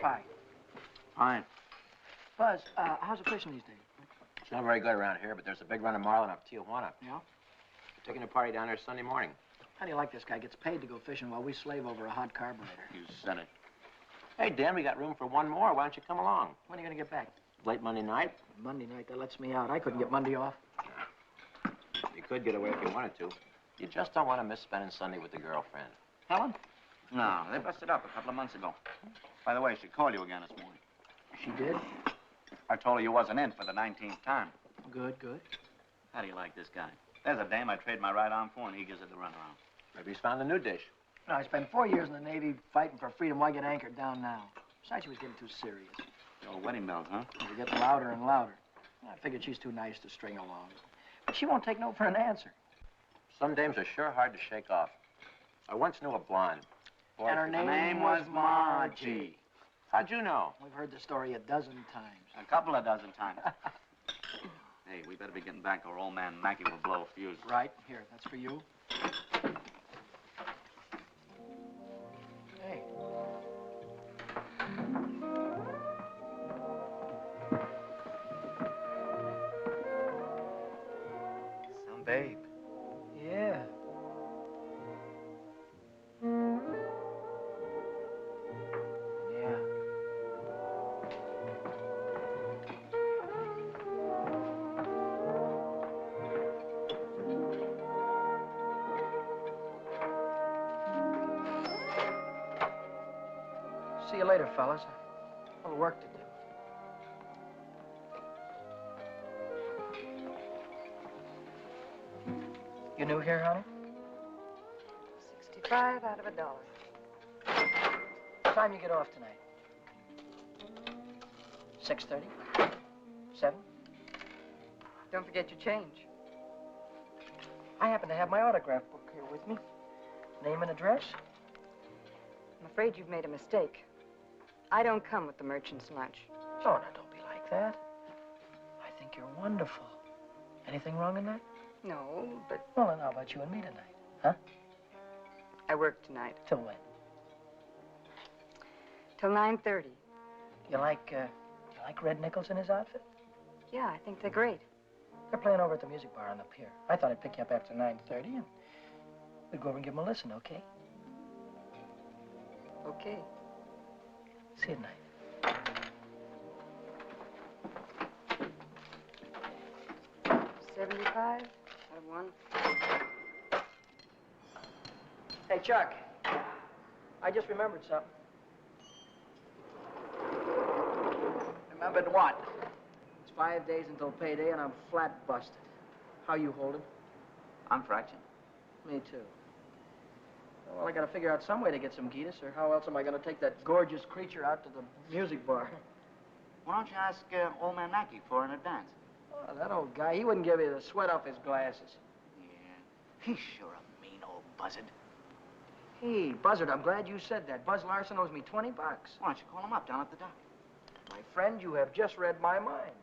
Hi. Fine. Buzz, how's the fishing these days? It's not very good around here, but there's a big run of marlin up Tijuana. Yeah? We're taking a party down there Sunday morning. How do you like this guy? Gets paid to go fishing while we slave over a hot carburetor. You said it. Hey, Dan, we got room for one more. Why don't you come along? When are you going to get back? Late Monday night. Monday night, that lets me out. I couldn't get Monday off. You could get away if you wanted to. You just don't want to miss spending Sunday with the girlfriend. Helen? No, they busted up a couple of months ago. By the way, she called you again this morning. She did? I told her you wasn't in for the 19th time. Good, good. How do you like this guy? There's a dame I trade my right arm for, and he gives it the runaround. Maybe he's found a new dish. No, I spent 4 years in the Navy fighting for freedom. Why get anchored down now? Besides, she was getting too serious. The old wedding bells, huh? They were getting louder and louder. I figured she's too nice to string along. But she won't take no for an answer. Some dames are sure hard to shake off. I once knew a blonde. Boy, And her name was Margie. How'd you know? We've heard the story a dozen times. A couple of dozen times. Hey, we better be getting back or old man Mackey will blow a fuse. Right. Here, that's for you. Hey. Some babe. Yeah. Yeah. See you later, fellas. A little work to do. You new here, honey? 65 out of $1. What time you get off tonight? 6:30? 7? Don't forget your change. I happen to have my autograph book here with me. Name and address? I'm afraid you've made a mistake. I don't come with the merchant's lunch. Oh, now, don't be like that. I think you're wonderful. Anything wrong in that? No, but Well, then how about you and me tonight? Huh? I work tonight. Till when? Till 9:30. You like Red Nichols in his outfit? Yeah, I think they're great. They're playing over at the music bar on the pier. I thought I'd pick you up after 9:30 and we'd go over and give them a listen, okay? Okay. See you tonight. 75 out of 1. Hey, Chuck. I just remembered something. Remembered what? It's 5 days until payday and I'm flat busted. How you holding? I'm fraction. Me too. Well, I gotta figure out some way to get some Gitas, or how else am I gonna take that gorgeous creature out to the music bar? Why don't you ask old man Mackey for an advance? Oh, that old guy, he wouldn't give you the sweat off his glasses. Yeah, he's sure a mean old buzzard. Hey, Buzzard, I'm glad you said that. Buzz Larson owes me 20 bucks. Why don't you call him up down at the dock? My friend, you have just read my mind.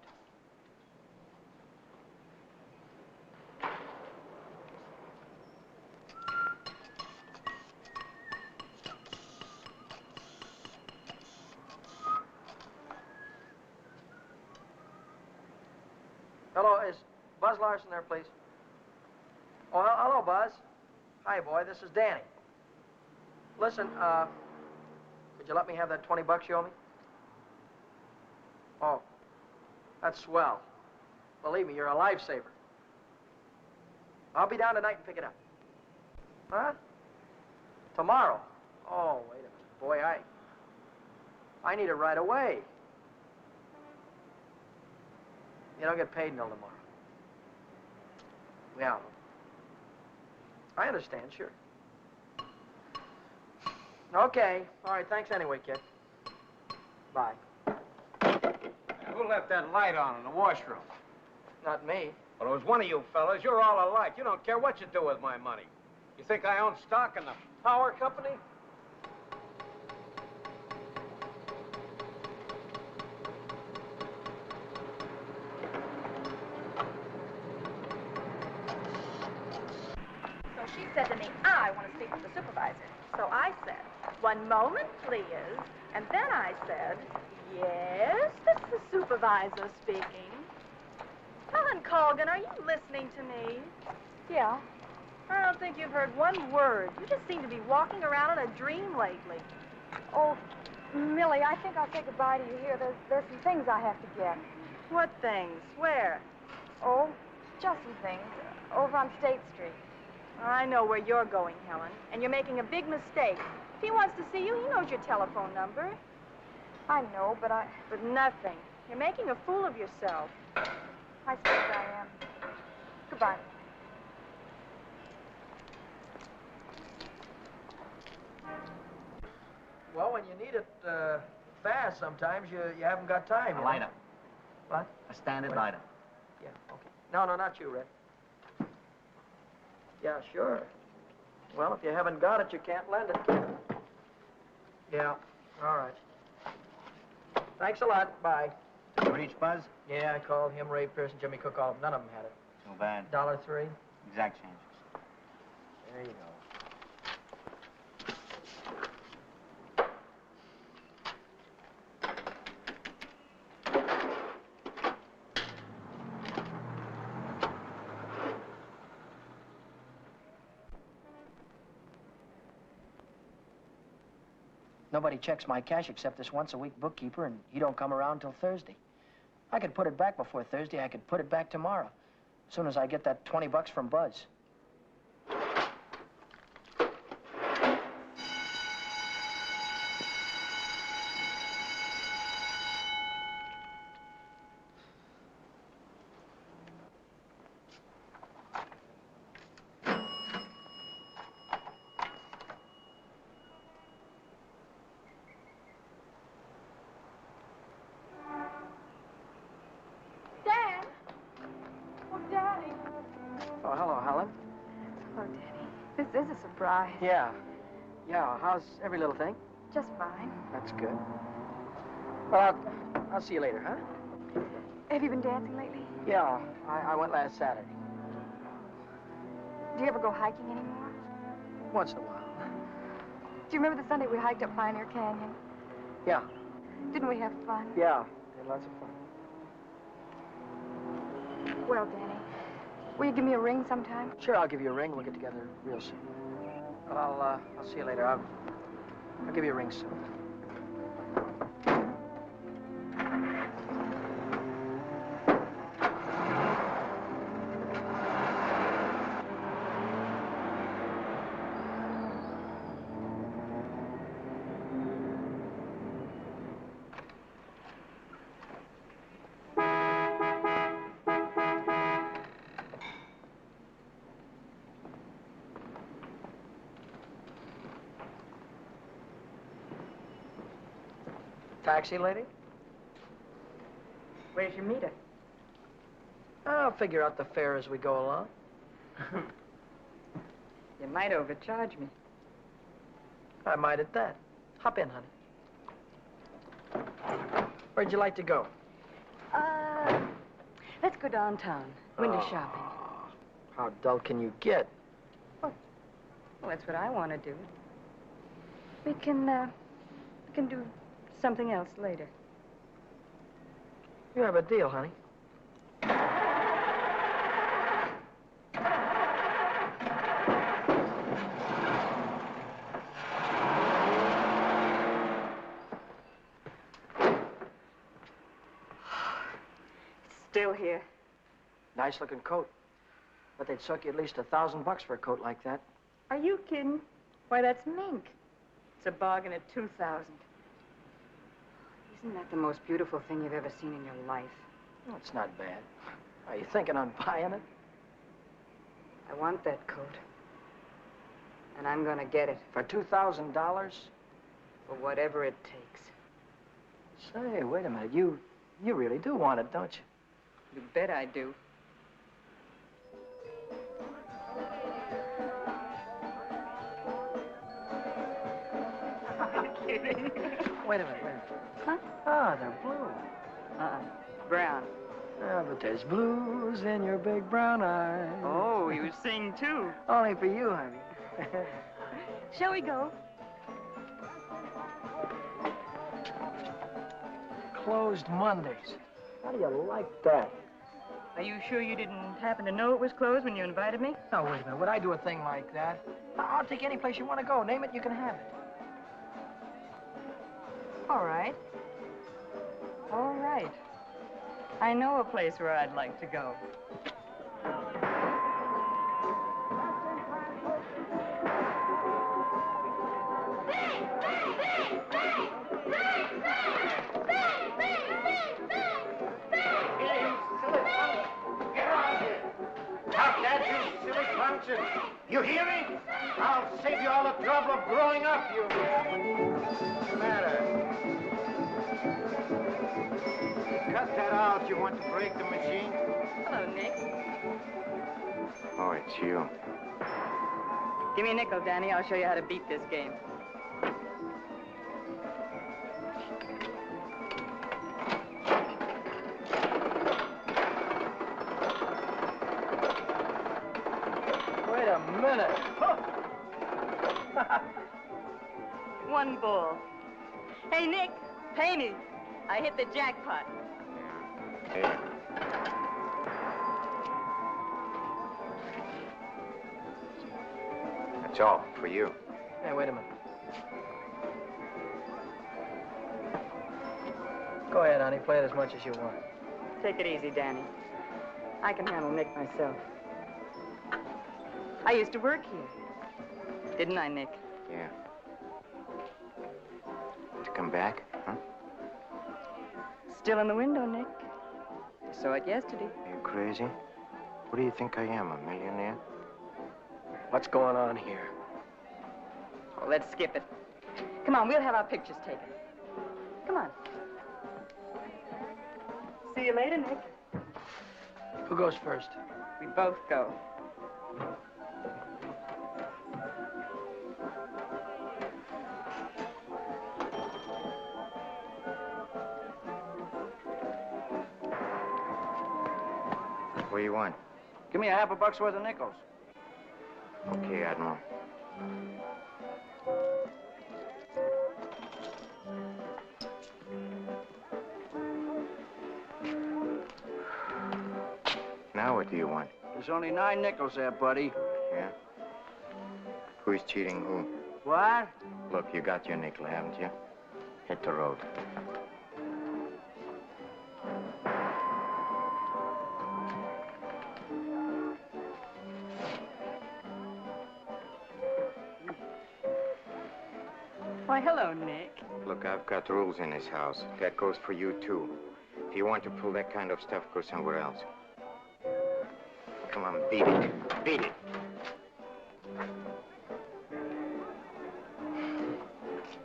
Hello, is Buzz Larson there, please? Oh, hello, Buzz. Hi, boy, this is Danny. Listen, could you let me have that 20 bucks you owe me? Oh, that's swell. Believe me, you're a lifesaver. I'll be down tonight and pick it up. Huh? Tomorrow? Oh, wait a minute. Boy, I need it right away. You don't get paid until tomorrow. Yeah. I understand, sure. Okay. All right, thanks anyway, kid. Bye. Who left that light on in the washroom? Not me. Well, it was one of you fellas. You're all alike. You don't care what you do with my money. You think I own stock in the power company? So she said to me, I want to speak with the supervisor. So I said, 1 moment, please. And then I said, yes, this is the supervisor speaking. Helen Colgan, are you listening to me? Yeah. I don't think you've heard one word. You just seem to be walking around in a dream lately. Oh, Millie, I think I'll say goodbye to you here. There's some things I have to get. What things? Where? Oh, just some things. Over on State Street. I know where you're going, Helen, and you're making a big mistake. If he wants to see you, he knows your telephone number. I know, but But nothing. You're making a fool of yourself. I suppose I am. Goodbye. Well, when you need it fast, sometimes you haven't got time. A lighter. What? A standard Wait. lighter. Yeah, okay. No, not you, Red. Yeah, sure. Well, if you haven't got it, you can't lend it. Yeah, all right. Thanks a lot. Bye. Did you reach Buzz? Yeah, I called him, Ray Pearson, Jimmy Cook, all of them. None of them had it. Too bad. $1.03. Exact changes. There you go. Nobody checks my cash except this once-a-week bookkeeper, and he don't come around till Thursday. I could put it back before Thursday. I could put it back tomorrow, as soon as I get that 20 bucks from Buzz. Oh, hello, Helen. Hello, Danny. This is a surprise. Yeah. Yeah, how's every little thing? Just fine. That's good. Well, I'll see you later, huh? Have you been dancing lately? Yeah, I went last Saturday. Do you ever go hiking anymore? Once in a while. Do you remember the Sunday we hiked up Pioneer Canyon? Yeah. Didn't we have fun? Yeah, had lots of fun. Well, Danny, will you give me a ring sometime? Sure, I'll give you a ring. We'll get together real soon. Well, I'll see you later. I'll give you a ring soon. Taxi, lady? Where's your meter? I'll figure out the fare as we go along. You might overcharge me. I might at that. Hop in, honey. Where'd you like to go? Let's go downtown. Window Oh, shopping. How dull can you get? Well, that's what I want to do. We can do something else later. You have a deal, honey. Still here. Nice looking coat. But they'd suck you at least $1,000 for a coat like that. Are you kidding? Why, that's mink. It's a bargain at $2,000. Isn't that the most beautiful thing you've ever seen in your life? Well, it's not bad. Are you thinking on buying it? I want that coat. And I'm gonna get it. For $2,000? For whatever it takes. Say, wait a minute. You really do want it, don't you? You bet I do. Kidding. Wait a minute. Huh? Ah, they're blue. Brown. Ah, but there's blues in your big brown eyes. Oh, you sing too. Only for you, honey. Shall we go? closed Mondays. How do you like that? Are you sure you didn't happen to know it was closed when you invited me? No, wait a minute. Would I do a thing like that? I'll take any place you want to go. Name it, you can have it. All right. All right. I know a place where I'd like to go. You hear me? I'll save you all the trouble of growing up, you... What's the matter? Cut that out. You want to break the machine? Hello, Nick. Oh, it's you. Give me a nickel, Danny. I'll show you how to beat this game. Wait a minute. One bull. Hey, Nick, pay me. I hit the jackpot. Here. That's all for you. Hey, wait a minute. Go ahead, honey. Play it as much as you want. Take it easy, Danny. I can handle Nick myself. I used to work here. Didn't I, Nick? Yeah. To come back, huh? Still in the window, Nick. I saw it yesterday. Are you crazy? What do you think I am, a millionaire? What's going on here? Oh, let's skip it. Come on, we'll have our pictures taken. Come on. See you later, Nick. Who goes first? We both go. What do you want? Give me a half a buck's worth of nickels. Okay, Admiral. Now what do you want? There's only 9 nickels there, buddy. Yeah? Who's cheating who? What? Look, you got your nickel, haven't you? Hit the road. Why, hello, Nick. Look, I've got rules in this house. That goes for you, too. If you want to pull that kind of stuff, go somewhere else. Come on, beat it. Beat it.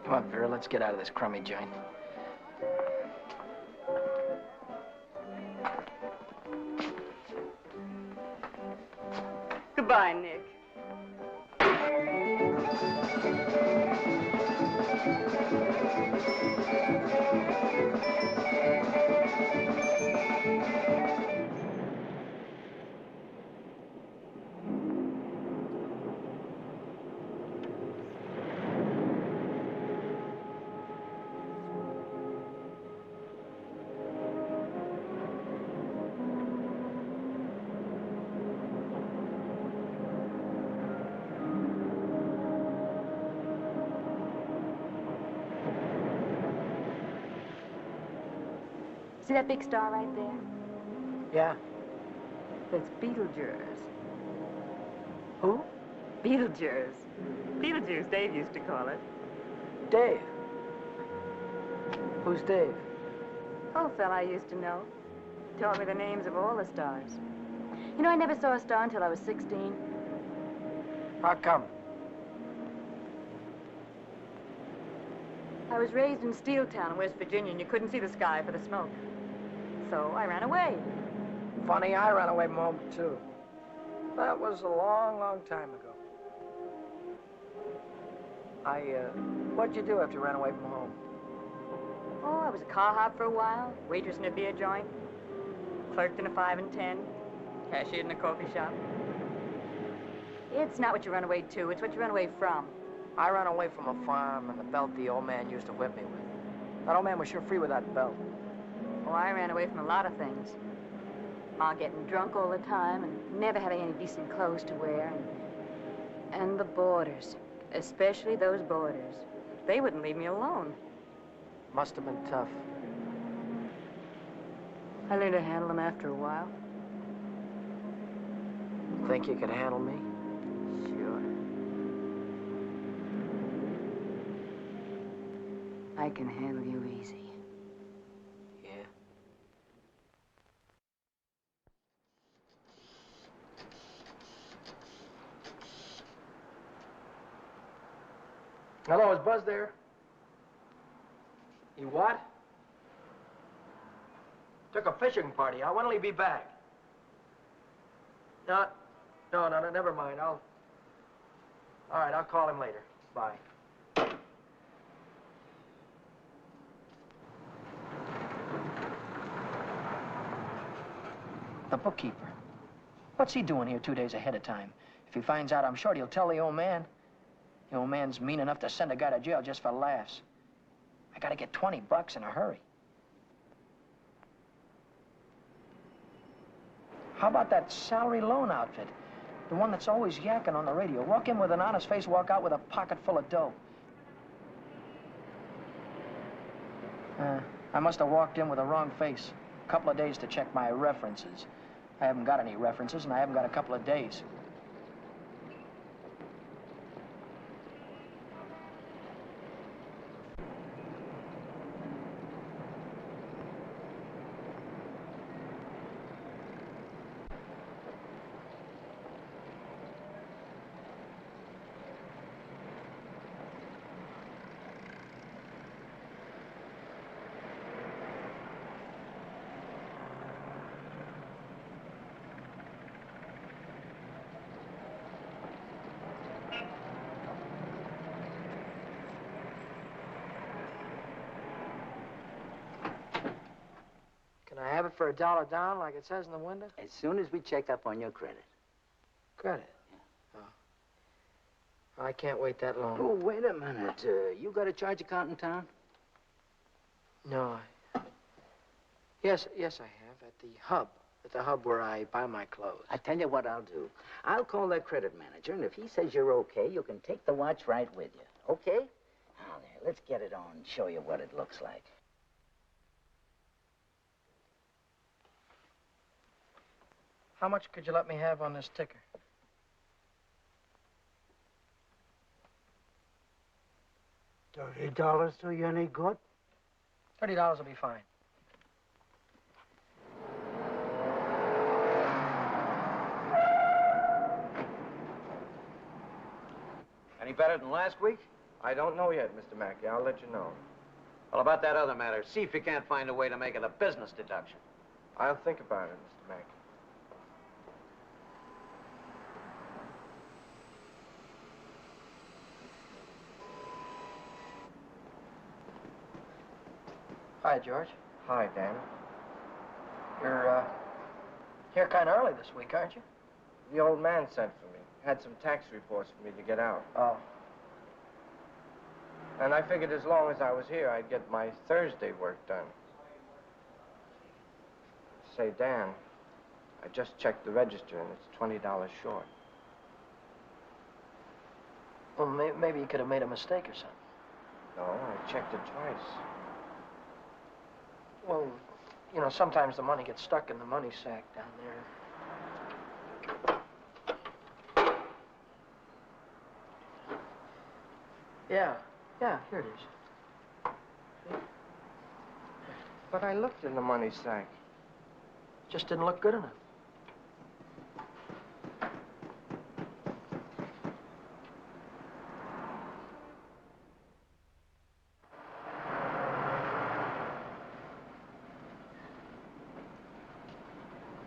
Come on, Vera, let's get out of this crummy joint. Goodbye, Nick. See that big star right there? Yeah? That's Beetlejuice. Who? Beetlejuice. Beetlejuice, Dave used to call it. Dave. Who's Dave? Oh, fella I used to know. Taught me the names of all the stars. You know, I never saw a star until I was 16. How come? I was raised in Steeltown in West Virginia, and you couldn't see the sky for the smoke. So I ran away. Funny, I ran away from home, too. That was a long, long time ago. What'd you do after you ran away from home? Oh, I was a car hop for a while, waitress in a beer joint, clerked in a 5 and 10, cashiered in a coffee shop. It's not what you run away to, it's what you run away from. I ran away from a farm and the belt the old man used to whip me with. That old man was sure free with that belt. Oh, I ran away from a lot of things. Ma getting drunk all the time and never having any decent clothes to wear. And the boarders, especially those boarders. They wouldn't leave me alone. Must have been tough. I learned to handle them after a while. Think you could handle me? Sure. I can handle you easy. Yeah. Hello, is Buzz there? You what? Took a fishing party. When'll he be back? No, never mind. All right, I'll call him later. Bye. The bookkeeper. What's he doing here 2 days ahead of time? If he finds out, I'm sure he'll tell the old man. The old man's mean enough to send a guy to jail just for laughs. I gotta get $20 in a hurry. How about that salary loan outfit? The one that's always yakking on the radio. Walk in with an honest face, walk out with a pocket full of dough. I must have walked in with the wrong face. A couple of days to check my references. I haven't got any references, and I haven't got a couple of days. Can I have it for $1 down, like it says in the window? As soon as we check up on your credit. Credit? Yeah. Oh. I can't wait that long. Oh, wait a minute. You got a charge account in town? No, Yes, I have, at the hub. At the hub where I buy my clothes. I tell you what I'll do. I'll call that credit manager, and if he says you're okay, you can take the watch right with you. Okay? Now, there, let's get it on and show you what it looks like. How much could you let me have on this ticker? $30 do you any good? $30 will be fine. Any better than last week? I don't know yet, Mr. Mackey. I'll let you know. Well, about that other matter, see if you can't find a way to make it a business deduction. I'll think about it, Mr. Mackey. Hi, George. Hi, Dan. You're here kind of early this week, aren't you? The old man sent for me. Had some tax reports for me to get out. Oh. And I figured as long as I was here, I'd get my Thursday work done. Say, Dan, I just checked the register and it's $20 short. Well, maybe you could have made a mistake or something. No, I checked it twice. Well, you know, sometimes the money gets stuck in the money sack down there. Yeah, here it is. See? But I looked in the money sack. Just didn't look good enough.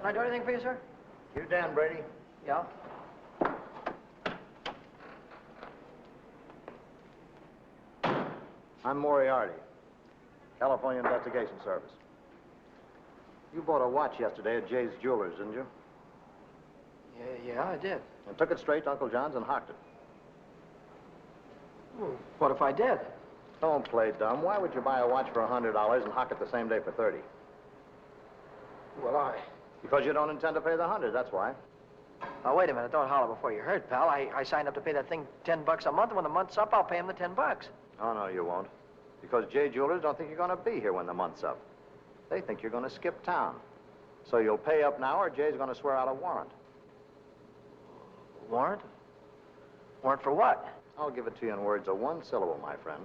Can I do anything for you, sir? You Dan Brady? Yeah? I'm Moriarty, California Investigation Service. You bought a watch yesterday at Jay's Jewelers, didn't you? Yeah, I did. And took it straight to Uncle John's and hocked it. Well, what if I did? Don't play dumb. Why would you buy a watch for $100 and hock it the same day for $30? Well, Because you don't intend to pay the 100, that's why. Now, wait a minute. Don't holler before you hurt, pal. I signed up to pay that thing $10 a month, and when the month's up, I'll pay him the $10. Oh, no, you won't. Because J Jewelers don't think you're going to be here when the month's up. They think you're going to skip town. So you'll pay up now, or Jay's going to swear out a warrant. Warrant? Warrant for what? I'll give it to you in words of one syllable, my friend.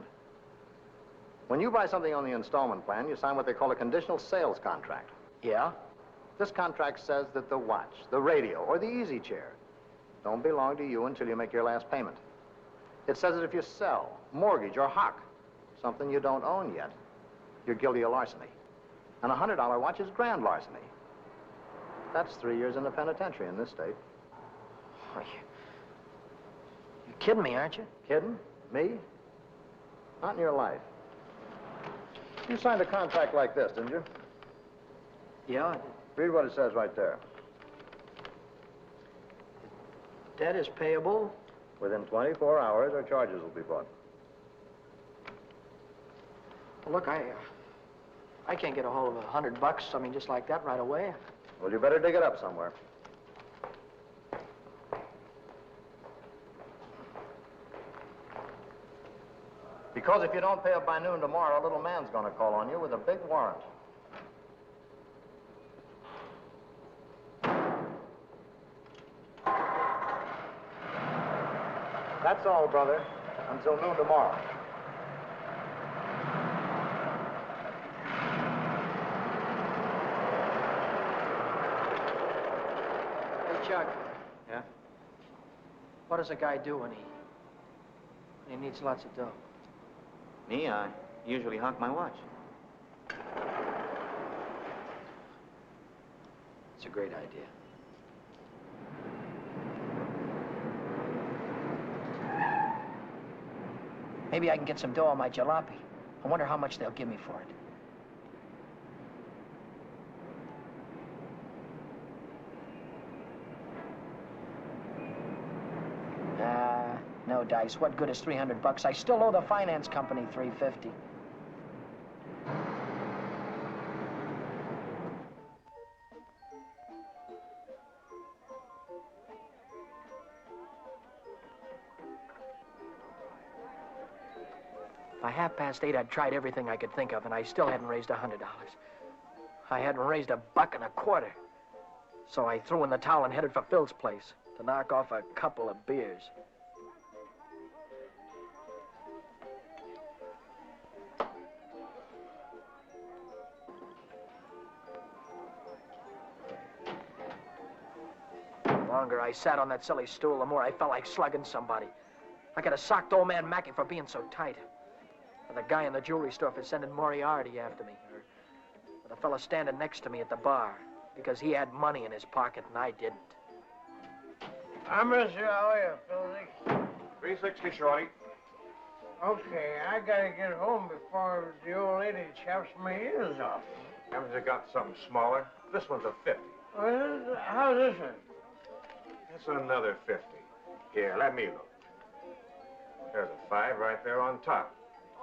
When you buy something on the installment plan, you sign what they call a conditional sales contract. Yeah? This contract says that the watch, the radio, or the easy chair don't belong to you until you make your last payment. It says that if you sell, mortgage, or hock something you don't own yet, you're guilty of larceny. And a $100 watch is grand larceny. That's 3 years in the penitentiary in this state. Oh, you're kidding me, aren't you? Kidding? Me? Not in your life. You signed a contract like this, didn't you? Yeah, I did. Read what it says right there. Debt is payable. Within 24 hours, or charges will be brought. Well, look, I can't get a hold of $100, I mean, just like that right away. Well, you better dig it up somewhere. Because if you don't pay up by noon tomorrow, a little man's going to call on you with a big warrant. That's all, brother. Until noon tomorrow. Hey, Chuck, Yeah? what does a guy do when he needs lots of dough? Me, I usually hock my watch. It's a great idea. Maybe I can get some dough on my jalopy. I wonder how much they'll give me for it. No dice. What good is $300? I still owe the finance company $350. By 8:30, I'd tried everything I could think of, and I still hadn't raised $100. I hadn't raised $1.25. So I threw in the towel and headed for Phil's place to knock off a couple of beers. The longer I sat on that silly stool, the more I felt like slugging somebody. I could have socked old man Mackey for being so tight. Or the guy in the jewelry store for sending Moriarty after me. Or the fellow standing next to me at the bar because he had money in his pocket and I didn't. I miss you. How are you, Philly? 360, Shorty. Okay, I gotta get home before the old lady chops my ears off. Haven't you got something smaller? This one's a 50. How's this one? It's another 50. Here, let me look. There's a 5 right there on top.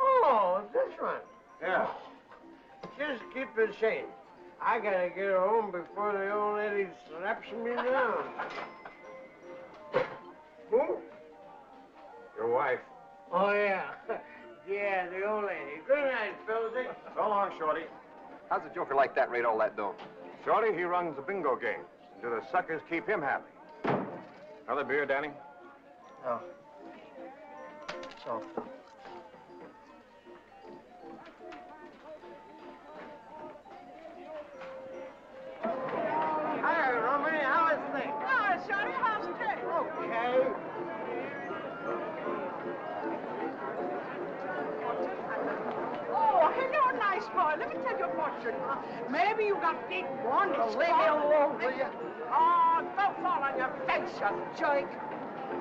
Oh, this one. Yeah. Just keep it sane. I gotta get home before the old lady slaps me down. Who? Your wife. Oh, yeah. Yeah, the old lady. Good night, Philzy. So long, Shorty. How's a joker like that rate all that dough? Shorty, he runs the bingo game. Do the suckers keep him happy? Another beer, Danny? No. So. Hi, Romany. How is things? Hi, Shorty. How's the day? Okay. Oh, hello, nice boy. Let me tell you a fortune. Maybe you got big one. Leave me alone, will you? Oh, don't fall on your face, you jerk.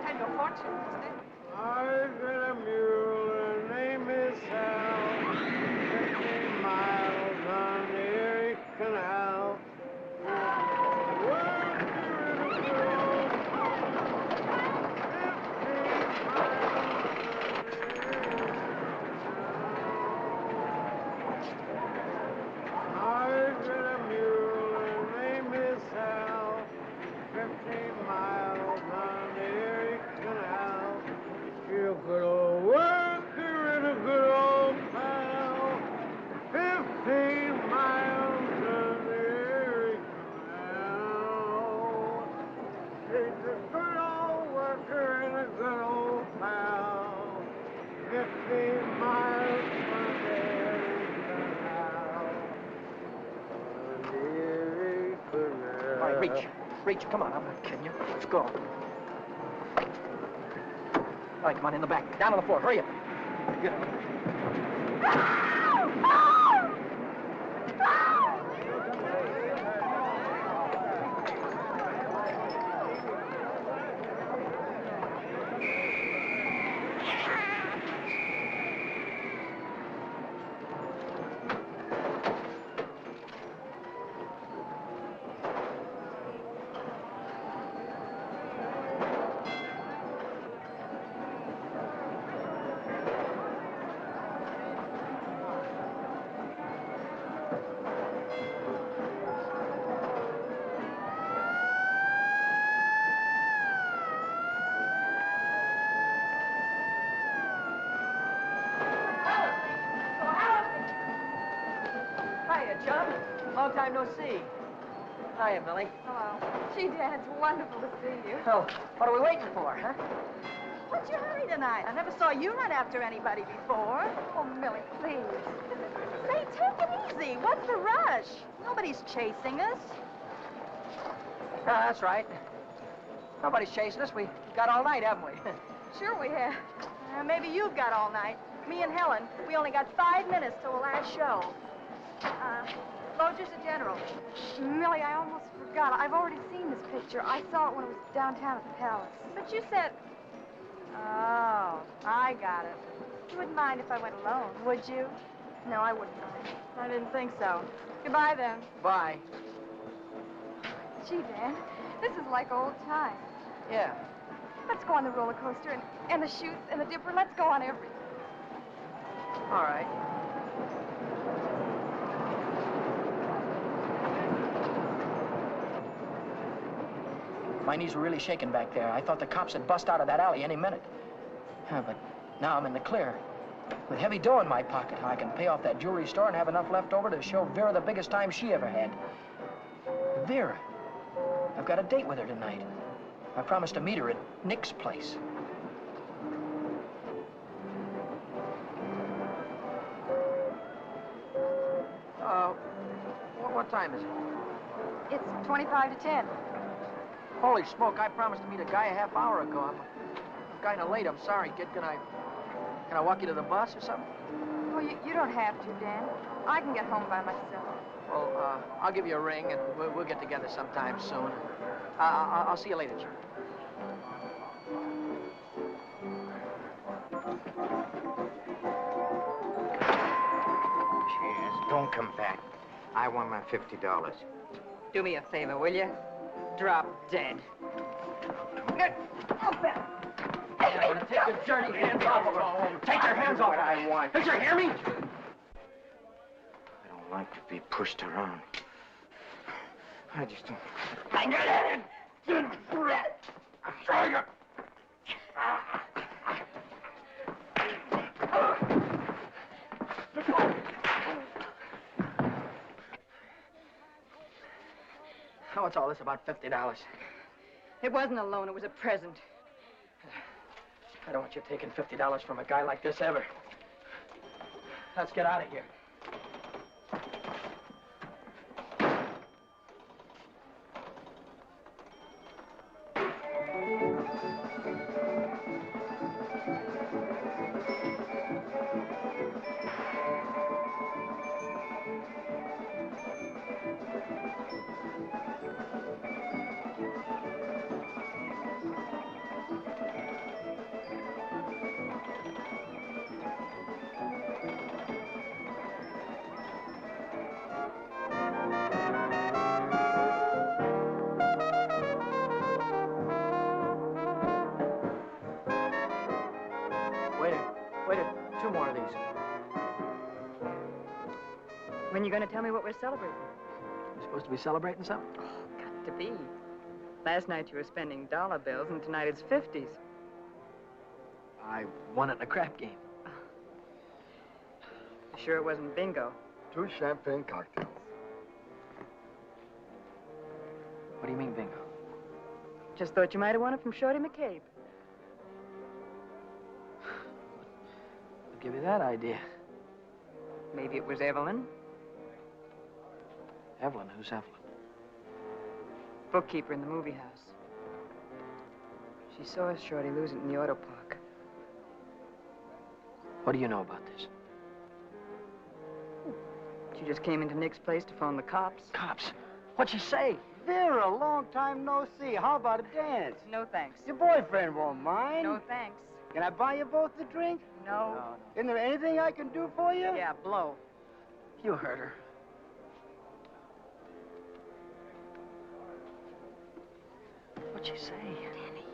Tell you a fortune, isn't it? I've got a mule. Her name is Sal. 50 miles on the Erie Canal. I've got a mule. Her Reach. Reach. Come on, I'm not kidding you. Let's go. All right, come on, in the back. Down on the floor. Hurry up. Get up. Long time no see. Hiya, Millie. Hello. Gee, Dan, it's wonderful to see you. Well, what are we waiting for, huh? What's your hurry tonight? I never saw you run after anybody before. Oh, Millie, please. Say, take it easy. What's the rush? Nobody's chasing us. That's right. Nobody's chasing us. We've got all night, haven't we? Sure we have. Maybe you've got all night. Me and Helen, we only got 5 minutes till the last show. Loger's a general. Millie, I almost forgot. I've already seen this picture. I saw it when it was downtown at the Palace. But you said... Oh, I got it. You wouldn't mind if I went alone, would you? No, I wouldn't mind. I didn't think so. Goodbye, then. Bye. Gee, Dan, this is like old times. Yeah. Let's go on the roller coaster and the chutes and the dipper. Let's go on everything. All right. My knees were really shaking back there. I thought the cops had bust out of that alley any minute. But now I'm in the clear. With heavy dough in my pocket, I can pay off that jewelry store and have enough left over to show Vera the biggest time she ever had. Vera. I've got a date with her tonight. I promised to meet her at Nick's place. What time is it? It's 25 to 10. Holy smoke, I promised to meet a guy a half hour ago. I'm kind of late. I'm sorry, kid. Can I walk you to the bus or something? Well, you don't have to, Dan. I can get home by myself. Well, I'll give you a ring, and we'll get together sometime soon. I'll see you later, Jim. Cheers. Don't come back. I want my $50. Do me a favor, will you? Drop dead. Take your dirty hands off of her. Take your hands off. What I want. Did you hear me? I don't like to be pushed around. I just don't. I got it. Try it. What's all this about $50? It wasn't a loan, it was a present. I don't want you taking $50 from a guy like this ever. Let's get out of here. Wait, two more of these. When you going to tell me what we're celebrating? We're supposed to be celebrating something? Oh, got to be. Last night you were spending dollar bills, and tonight it's 50s. I won it in a crap game. Sure it wasn't bingo? 2 champagne cocktails. What do you mean, bingo? Just thought you might have won it from Shorty McCabe. I'll give you that idea. Maybe it was Evelyn. Evelyn? Who's Evelyn? Bookkeeper in the movie house. She saw Shorty lose it in the auto park. What do you know about this? She just came into Nick's place to phone the cops. Cops? What'd she say? Vera, long time no see. How about a dance? No thanks. Your boyfriend won't mind. No thanks. Can I buy you both a drink? No. Isn't there anything I can do for you? Yeah, blow. You heard her. What'd she say? Danny.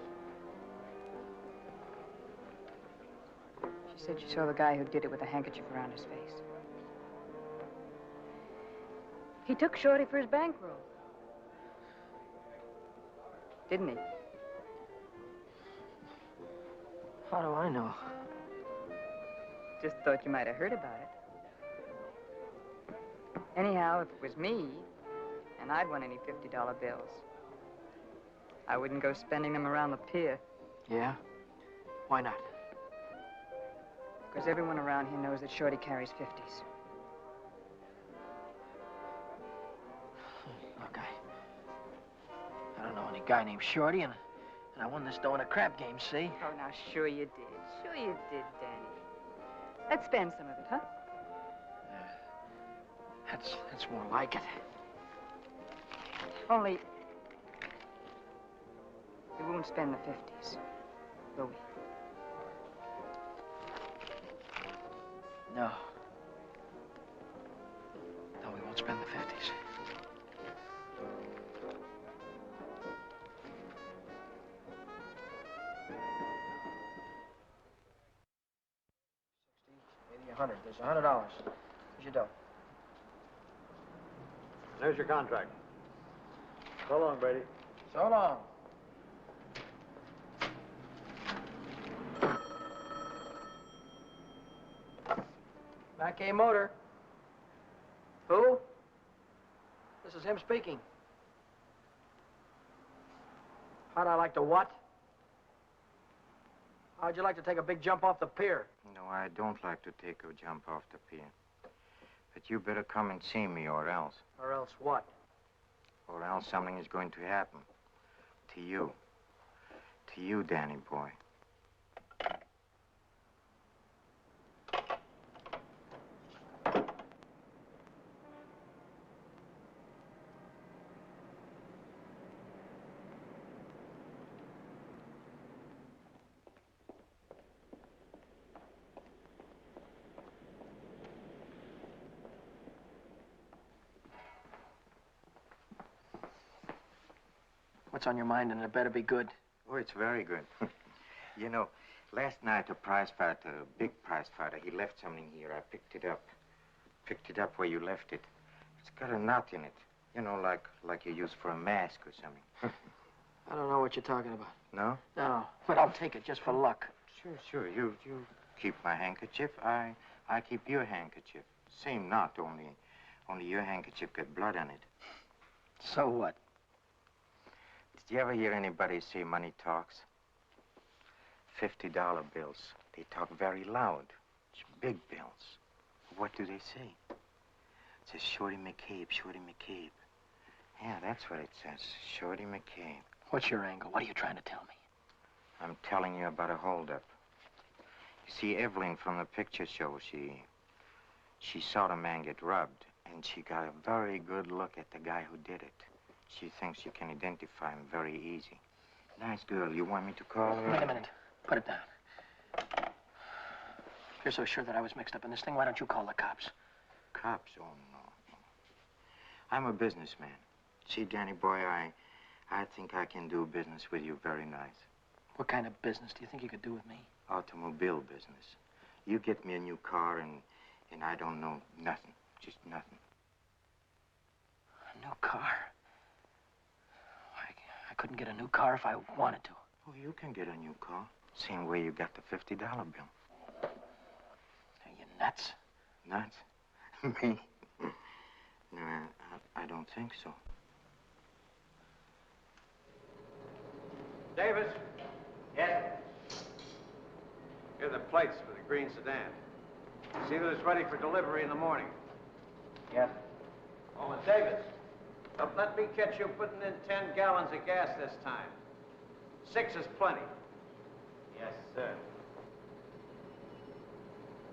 She said she saw the guy who did it with a handkerchief around his face. He took Shorty for his bankroll. Didn't he? How do I know? Just thought you might have heard about it. Anyhow, if it was me, and I'd won any $50 bills, I wouldn't go spending them around the pier. Yeah? Why not? Because everyone around here knows that Shorty carries 50s. Look, I don't know any guy named Shorty, and I won this dough in a crap game, see? Oh, now, sure you did. Sure you did, Danny. Let's spend some of it, huh? That's more like it. Only, we won't spend the 50s, will we? No. No, we won't spend the 50s. $60, $80, $100. There's $100. Here's your dough. There's your contract. So long, Brady. So long. Back A Motor. Who? This is him speaking. How'd I like to what? How'd you like to take a big jump off the pier? No, I don't like to take a jump off the pier. But you better come and see me, or else. Or else what? Or else something is going to happen. To you. To you, Danny boy. What's on your mind, and it better be good. Oh, it's very good. You know, last night a prize fighter, a big prize fighter, he left something here. I picked it up. Picked it up where you left it. It's got a knot in it. You know, like you use for a mask or something. I don't know what you're talking about. No? No, but I'll take it just for luck. Sure. You keep my handkerchief. I keep your handkerchief. Same knot, only your handkerchief got blood on it. So what? Did you ever hear anybody say money talks? $50 bills. They talk very loud. It's big bills. What do they say? It says Shorty McCabe, Shorty McCabe. Yeah, that's what it says. Shorty McCabe. What's your angle? What are you trying to tell me? I'm telling you about a holdup. You see, Evelyn from the picture show, she saw the man get robbed, and she got a very good look at the guy who did it. She thinks you can identify him very easy. Nice girl. You want me to call her? Wait a minute. Put it down. If you're so sure that I was mixed up in this thing, why don't you call the cops? Cops? Oh, no. I'm a businessman. See, Danny boy, I think I can do business with you very nice. What kind of business do you think you could do with me? Automobile business. You get me a new car, and I don't know nothing. Just nothing. A new car? I couldn't get a new car if I wanted to. Oh, you can get a new car. Same way you got the $50 bill. Are you nuts? Nuts? Me? No, I don't think so. Davis, Yes? here are the plates for the green sedan. See that it's ready for delivery in the morning. Yes. Oh, and Davis, Don't let me catch you putting in 10 gallons of gas this time. 6 is plenty. Yes, sir.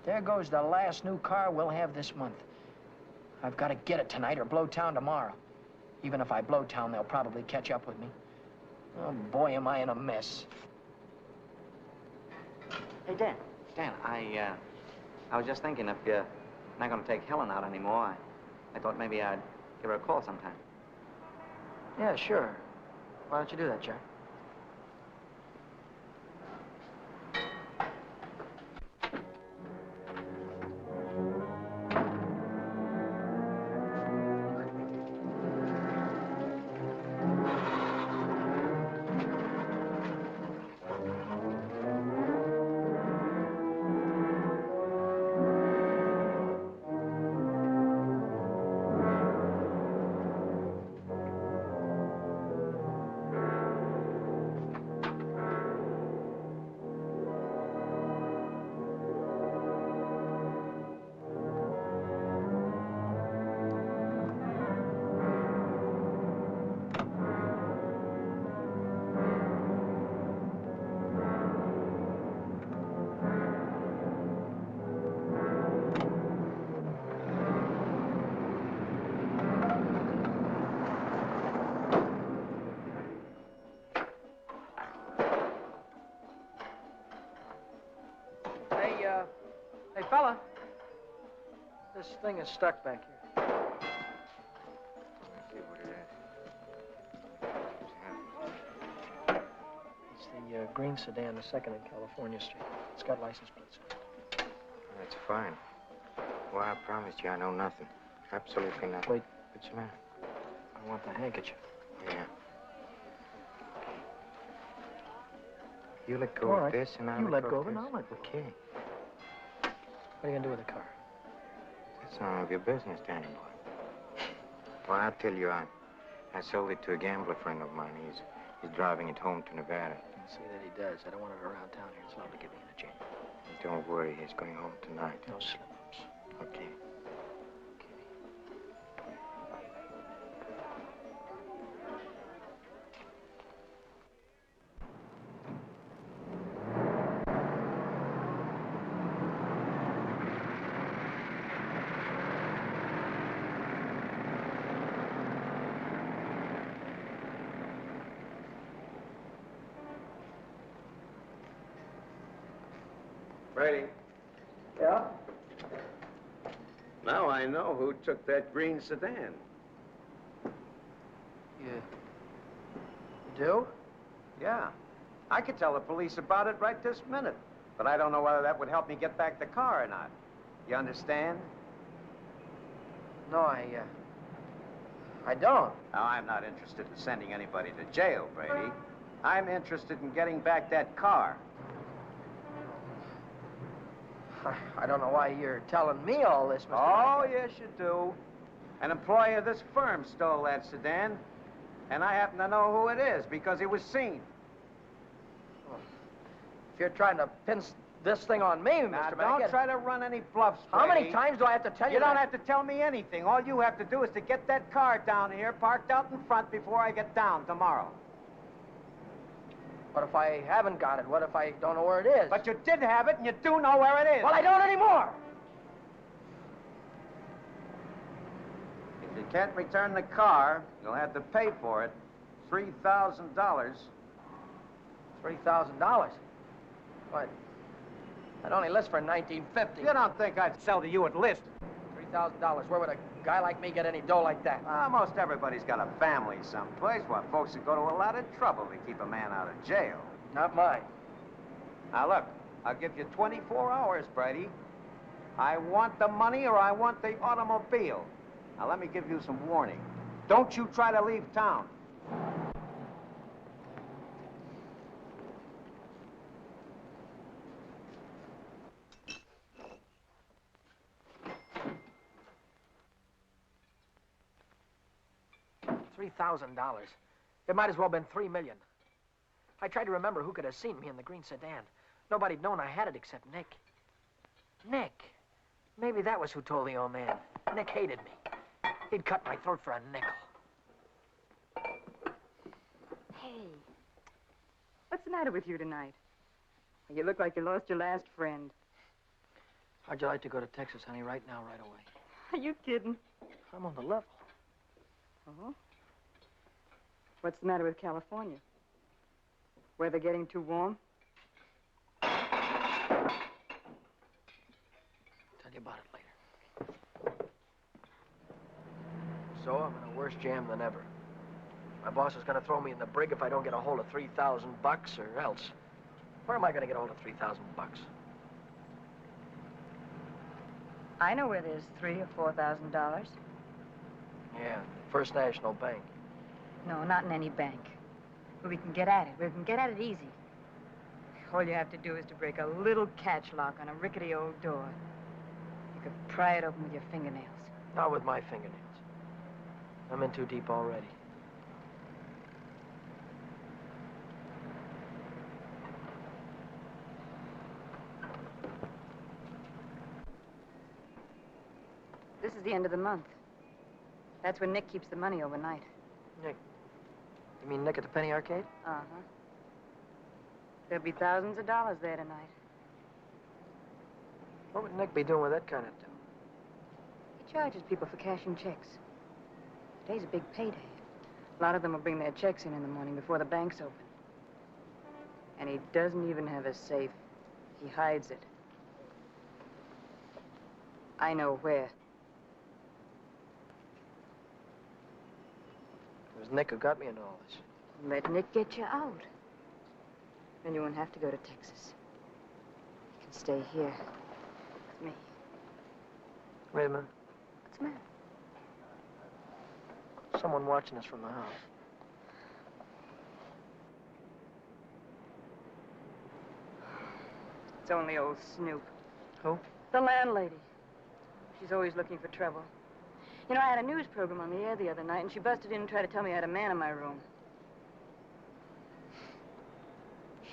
There goes the last new car we'll have this month. I've got to get it tonight or blow town tomorrow. Even if I blow town, they'll probably catch up with me. Oh, boy, am I in a mess. Hey, Dan. Dan, I was just thinking if you're not going to take Helen out anymore, I thought maybe I'd give her a call sometime. Yeah, sure. Why don't you do that, Jack? Hey, fella. This thing is stuck back here. Let's see what it is. It's the green sedan, the second in California Street. It's got license plates on it. That's fine. Well, I promised you I know nothing. Absolutely nothing. Wait. What's the matter? I want the handkerchief. Yeah. You let go All of right. this and I'll You let go of of it, this. and I'll let go. Okay. What are you gonna do with the car? That's none of your business, Danny boy. Well, I'll tell you, I sold it to a gambler friend of mine. He's driving it home to Nevada. I'll see that he does. I don't want it around town here. It's liable to get me into jail. Don't worry, he's going home tonight. No slip-ups. Okay. Brady. Yeah? Now I know who took that green sedan. You do? Yeah. I could tell the police about it right this minute. But I don't know whether that would help me get back the car or not. You understand? No, I don't. Now, I'm not interested in sending anybody to jail, Brady. I'm interested in getting back that car. I don't know why you're telling me all this, Mr. Oh, Hackett. yes, you do. An employee of this firm stole that sedan, and I happen to know who it is because he was seen. If you're trying to pin this thing on me, Now, Mr. don't Hackett. try to run any bluffs, How Brady. many times do I have to tell you You don't that? have to tell me anything. All you have to do is to get that car down here, parked out in front before I get down tomorrow. What if I haven't got it? What if I don't know where it is? But you did have it, and you do know where it is. Well, I don't anymore. If you can't return the car, you'll have to pay for it. $3,000. $3,000? What? That only lists for $19.50. You don't think I'd sell to you at list? $3,000. Where would a guy like me get any dough like that? Most everybody's got a family someplace. Why, folks would go to a lot of trouble to keep a man out of jail. Not mine. Now, look, I'll give you 24 hours, Brady. I want the money or I want the automobile. Now, let me give you some warning. Don't you try to leave town. $3,000. It might as well have been $3 million. I tried to remember who could have seen me in the green sedan. Nobody'd known I had it except Nick. Nick. Maybe that was who told the old man. Nick hated me. He'd cut my throat for a nickel. Hey, what's the matter with you tonight? You look like you lost your last friend. How'd you like to go to Texas, honey, right now, right away? Are you kidding? I'm on the level. Oh? What's the matter with California? Weather getting too warm? Tell you about it later. So I'm in a worse jam than ever. My boss is going to throw me in the brig if I don't get a hold of $3,000 or else. Where am I going to get a hold of $3,000? I know where there's $3,000 or $4,000. Yeah, First National Bank. No, not in any bank. We can get at it. We can get at it easy. All you have to do is to break a little catch lock on a rickety old door. You could pry it open with your fingernails. Not with my fingernails. I'm in too deep already. This is the end of the month. That's when Nick keeps the money overnight. Nick? You mean Nick at the Penny Arcade? Uh-huh. There'll be thousands of dollars there tonight. What would Nick be doing with that kind of dough? He charges people for cashing checks. Today's a big payday. A lot of them will bring their checks in the morning before the bank's open. And he doesn't even have a safe. He hides it. I know where. It was Nick who got me into all this. Let Nick get you out. Then you won't have to go to Texas. You can stay here with me. Wait a minute. What's the matter? Someone watching us from the house. It's only old Snoop. Who? The landlady. She's always looking for trouble. You know, I had a news program on the air the other night, and she busted in and tried to tell me I had a man in my room.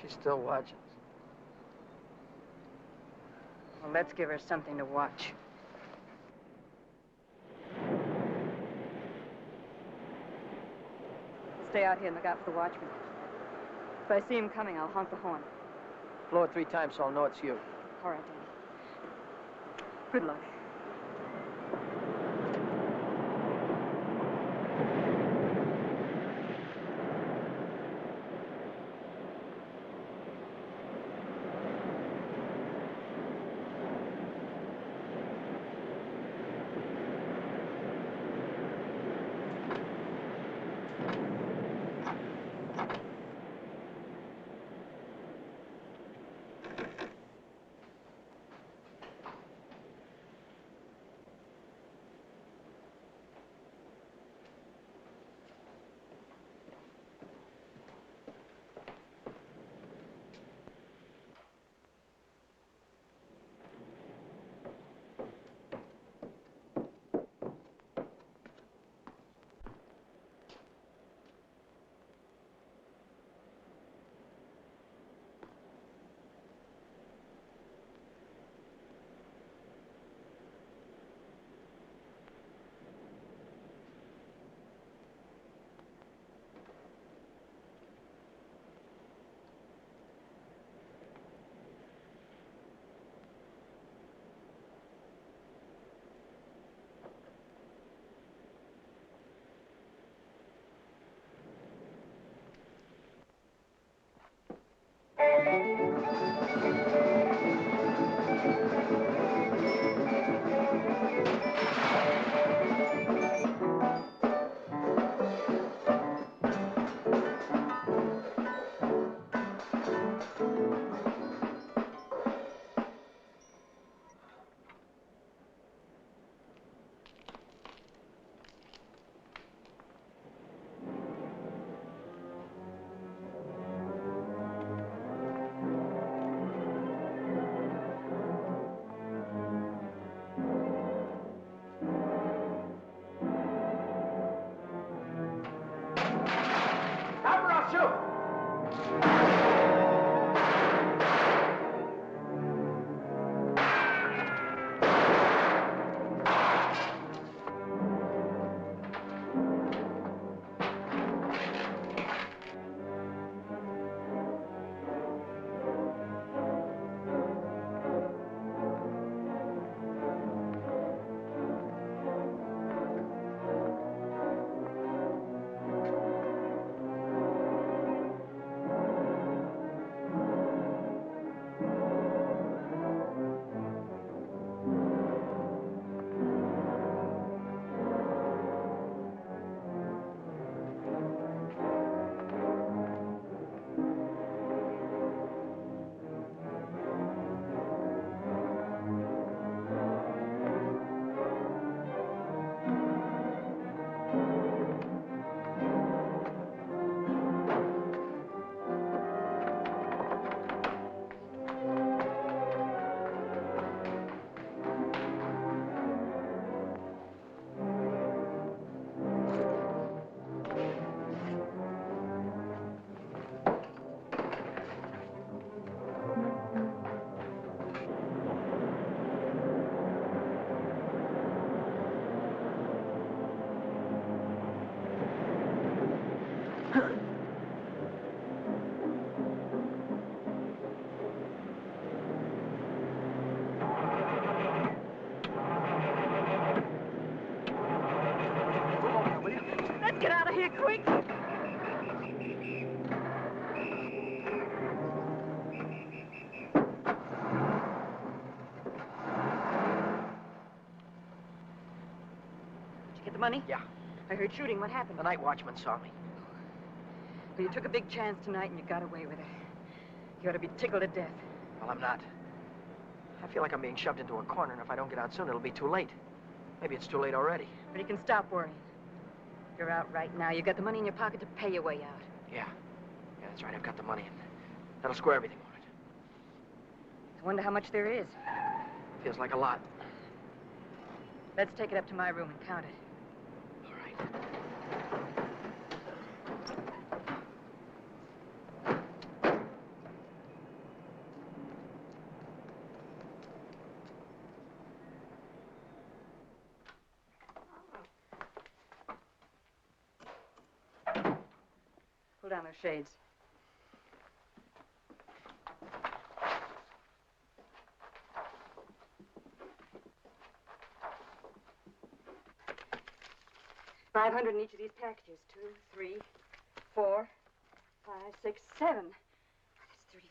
She's still watching us. Well, let's give her something to watch. Stay out here and look out for the watchman. If I see him coming, I'll honk the horn. Blow it 3 times so I'll know it's you. All right, Danny. Good luck. money? Yeah. I heard shooting. What happened? The night watchman saw me. Well, you took a big chance tonight and you got away with it. You ought to be tickled to death. Well, I'm not. I feel like I'm being shoved into a corner, and if I don't get out soon, it'll be too late. Maybe it's too late already. But you can stop worrying. You're out right now. You got the money in your pocket to pay your way out. Yeah. Yeah, that's right. I've got the money, and that'll square everything on it. I wonder how much there is. Feels like a lot. Let's take it up to my room and count it. All right. Pull down those shades. $500 in each of these packages. 2, 3, 4, 5, 6, 7.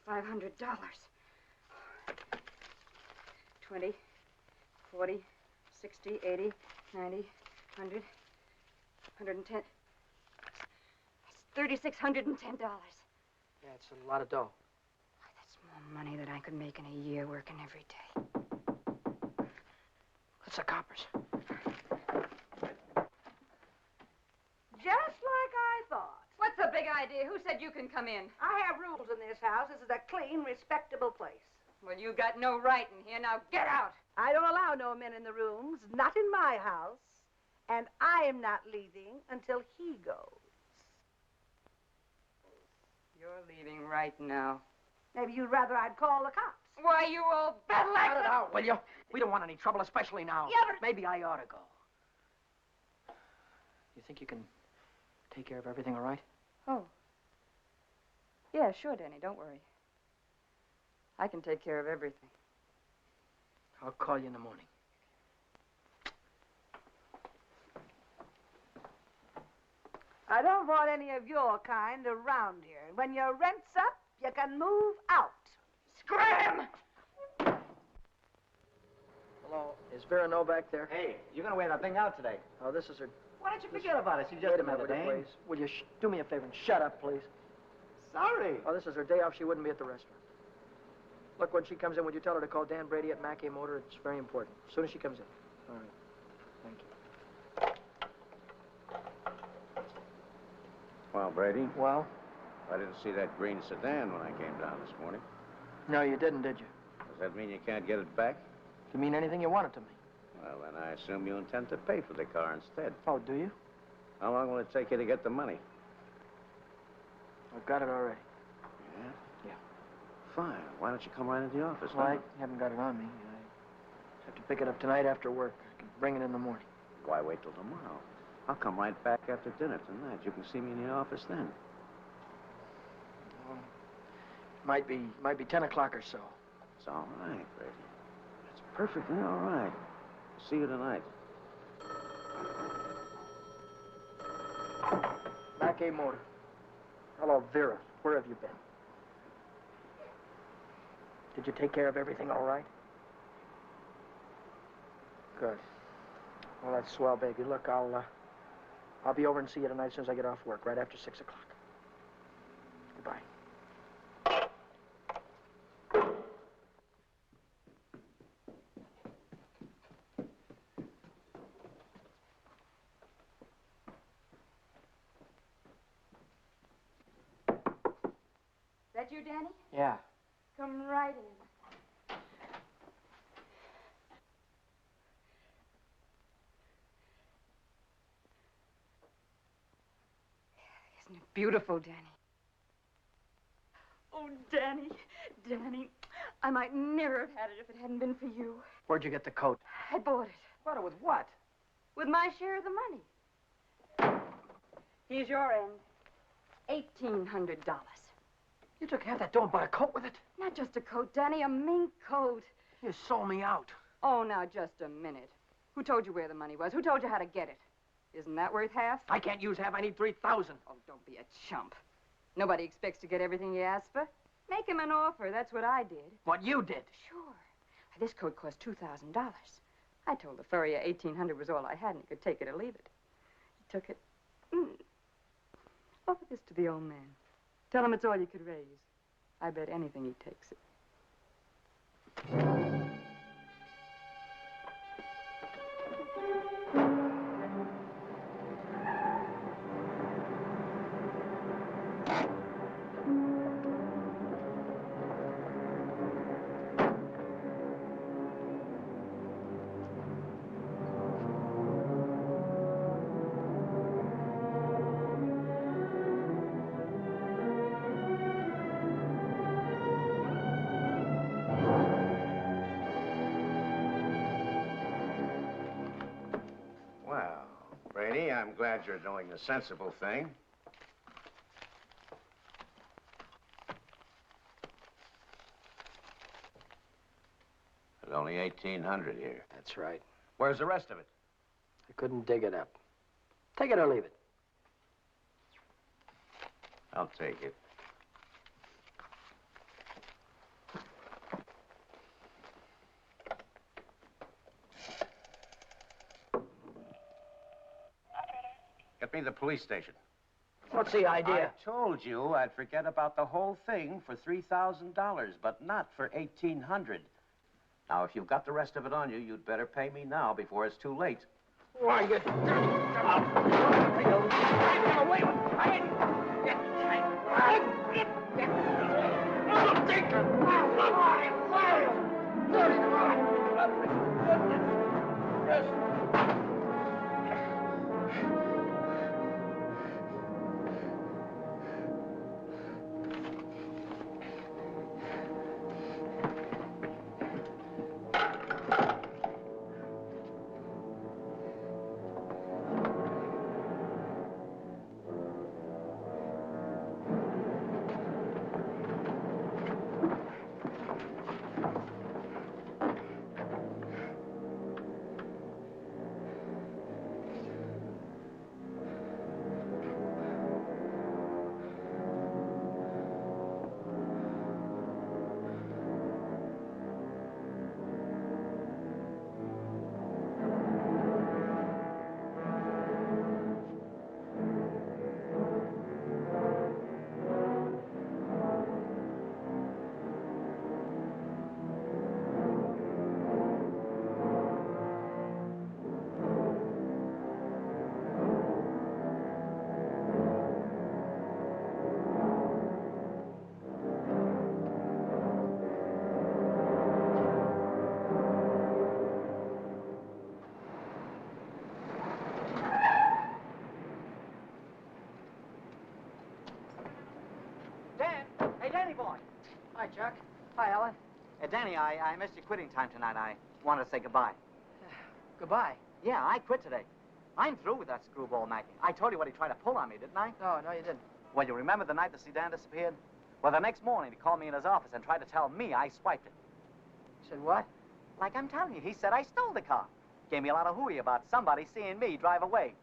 That's $3,500. 20, 40, 60, 80, 90, 100, 110. That's $3,610. Yeah, it's a lot of dough. That's more money than I could make in a year working every day. That's the coppers. Just like I thought. What's the big idea? Who said you can come in? I have rules in this house. This is a clean, respectable place. Well, you got no right in here. Now get out. I don't allow no men in the rooms, not in my house. And I am not leaving until he goes. You're leaving right now. Maybe you'd rather I'd call the cops. Why, you old battle axe! Cut it out, will you? We don't want any trouble, especially now. Yeah, but... Maybe I ought to go. You think you can take care of everything all right? Oh. Yeah, sure, Danny. Don't worry. I can take care of everything. I'll call you in the morning. I don't want any of your kind around here. When your rent's up, you can move out. Scram! Hello, is Vera Novak there? Hey, you're gonna wear that thing out today. Oh, this is her... Why don't you forget about it? She's just Wait a another minute, dame. please. Will you do me a favor and shut up, please? Sorry. Oh, this is her day off. She wouldn't be at the restaurant. Look, when she comes in, would you tell her to call Dan Brady at Mackay Motor? It's very important. As soon as she comes in. All right. Thank you. Well, Brady, Well? I didn't see that green sedan when I came down this morning. No, you didn't, did you? Does that mean you can't get it back? You mean anything you want it to mean? Well, then I assume you intend to pay for the car instead. Oh, do you? How long will it take you to get the money? I've got it already. Yeah? Yeah. Fine. Why don't you come right into the office? Well, huh? I haven't got it on me. I have to pick it up tonight after work. I can bring it in the morning. Why wait till tomorrow? I'll come right back after dinner tonight. You can see me in the office then. Well, might be 10 o'clock or so. It's all right, Brady. It's perfectly all right. See you tonight. Mackay Motor. Hello, Vera. Where have you been? Did you take care of everything all right? Good. Well, that's swell, baby. Look, I'll be over and see you tonight as soon as I get off work, right after 6 o'clock. Goodbye. That you, Danny? Yeah. Come right in. Isn't it beautiful, Danny? Oh, Danny, Danny, I might never have had it if it hadn't been for you. Where'd you get the coat? I bought it. Bought it with what? With my share of the money. Here's your end. $1,800. You took half that dough and bought a coat with it? Not just a coat, Danny, a mink coat. You sold me out. Oh, now, just a minute. Who told you where the money was? Who told you how to get it? Isn't that worth half? I can't use half. I need 3,000. Oh, don't be a chump. Nobody expects to get everything you ask for. Make him an offer. That's what I did. What you did? Sure. This coat cost $2,000. I told the furrier $1,800 was all I had, and he could take it or leave it. took it. Offer this to the old man. Tell him it's all you could raise. I bet anything he takes it. Well, Brady, I'm glad you're doing the sensible thing. There's only 1,800 here. That's right. Where's the rest of it? I couldn't dig it up. Take it or leave it. I'll take it. Get me the police station. What's the idea? I told you I'd forget about the whole thing for $3,000, but not for 1,800. Now, if you've got the rest of it on you, you'd better pay me now before it's too late. Why, you... Hi, Chuck. Hi, Ellen. Danny, I missed your quitting time tonight. I wanted to say goodbye. Goodbye. Yeah, I quit today. I'm through with that screwball Mackie. I told you what he tried to pull on me, didn't I? No, you didn't. Well, you remember the night the sedan disappeared? Well, the next morning, he called me in his office and tried to tell me I swiped it. You said what? Like I'm telling you, he said I stole the car. Gave me a lot of hooey about somebody seeing me drive away.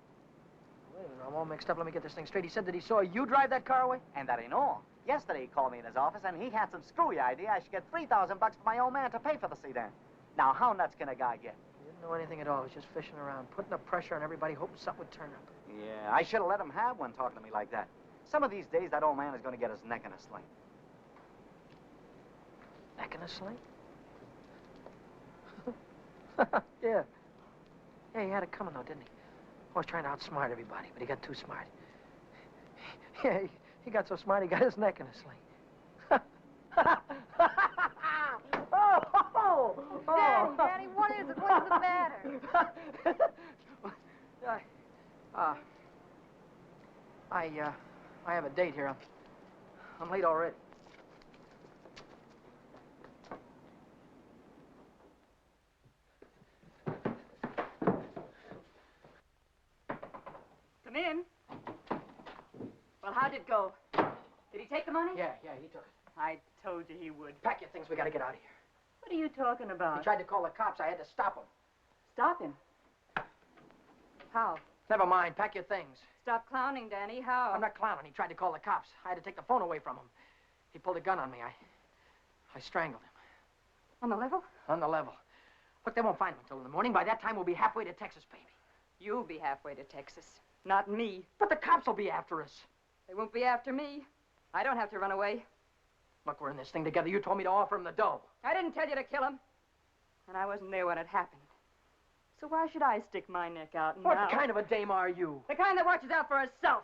Wait a minute, I'm all mixed up. Let me get this thing straight. He said that he saw you drive that car away? And that ain't all. Yesterday, he called me in his office, and he had some screwy idea I should get $3,000 for my old man to pay for the sedan. Now, how nuts can a guy get? He didn't know anything at all. He was just fishing around, putting the pressure on everybody, hoping something would turn up. Yeah, I should have let him have one talking to me like that. Some of these days, that old man is going to get his neck in a sling. Neck in a sling? Yeah. Yeah, he had it coming, though, didn't he? Always trying to outsmart everybody, but he got too smart. Yeah, he got so smart, he got his neck in a sling. Danny, what is it? What's the matter? I have a date here. I'm late already. Come in. Well, how'd it go? Did he take the money? Yeah, he took it. I told you he would. Pack your things, we gotta get out of here. What are you talking about? He tried to call the cops. I had to stop him. Stop him. How? Never mind, pack your things. Stop clowning, Danny. How? I'm not clowning. He tried to call the cops. I had to take the phone away from him. He pulled a gun on me. I strangled him. On the level? On the level. Look, they won't find him until in the morning. By that time, we'll be halfway to Texas, baby. You'll be halfway to Texas. Not me. But the cops will be after us. They won't be after me. I don't have to run away. Look, we're in this thing together. You told me to offer him the dough. I didn't tell you to kill him. And I wasn't there when it happened. So why should I stick my neck out now? What kind of a dame are you? The kind that watches out for herself.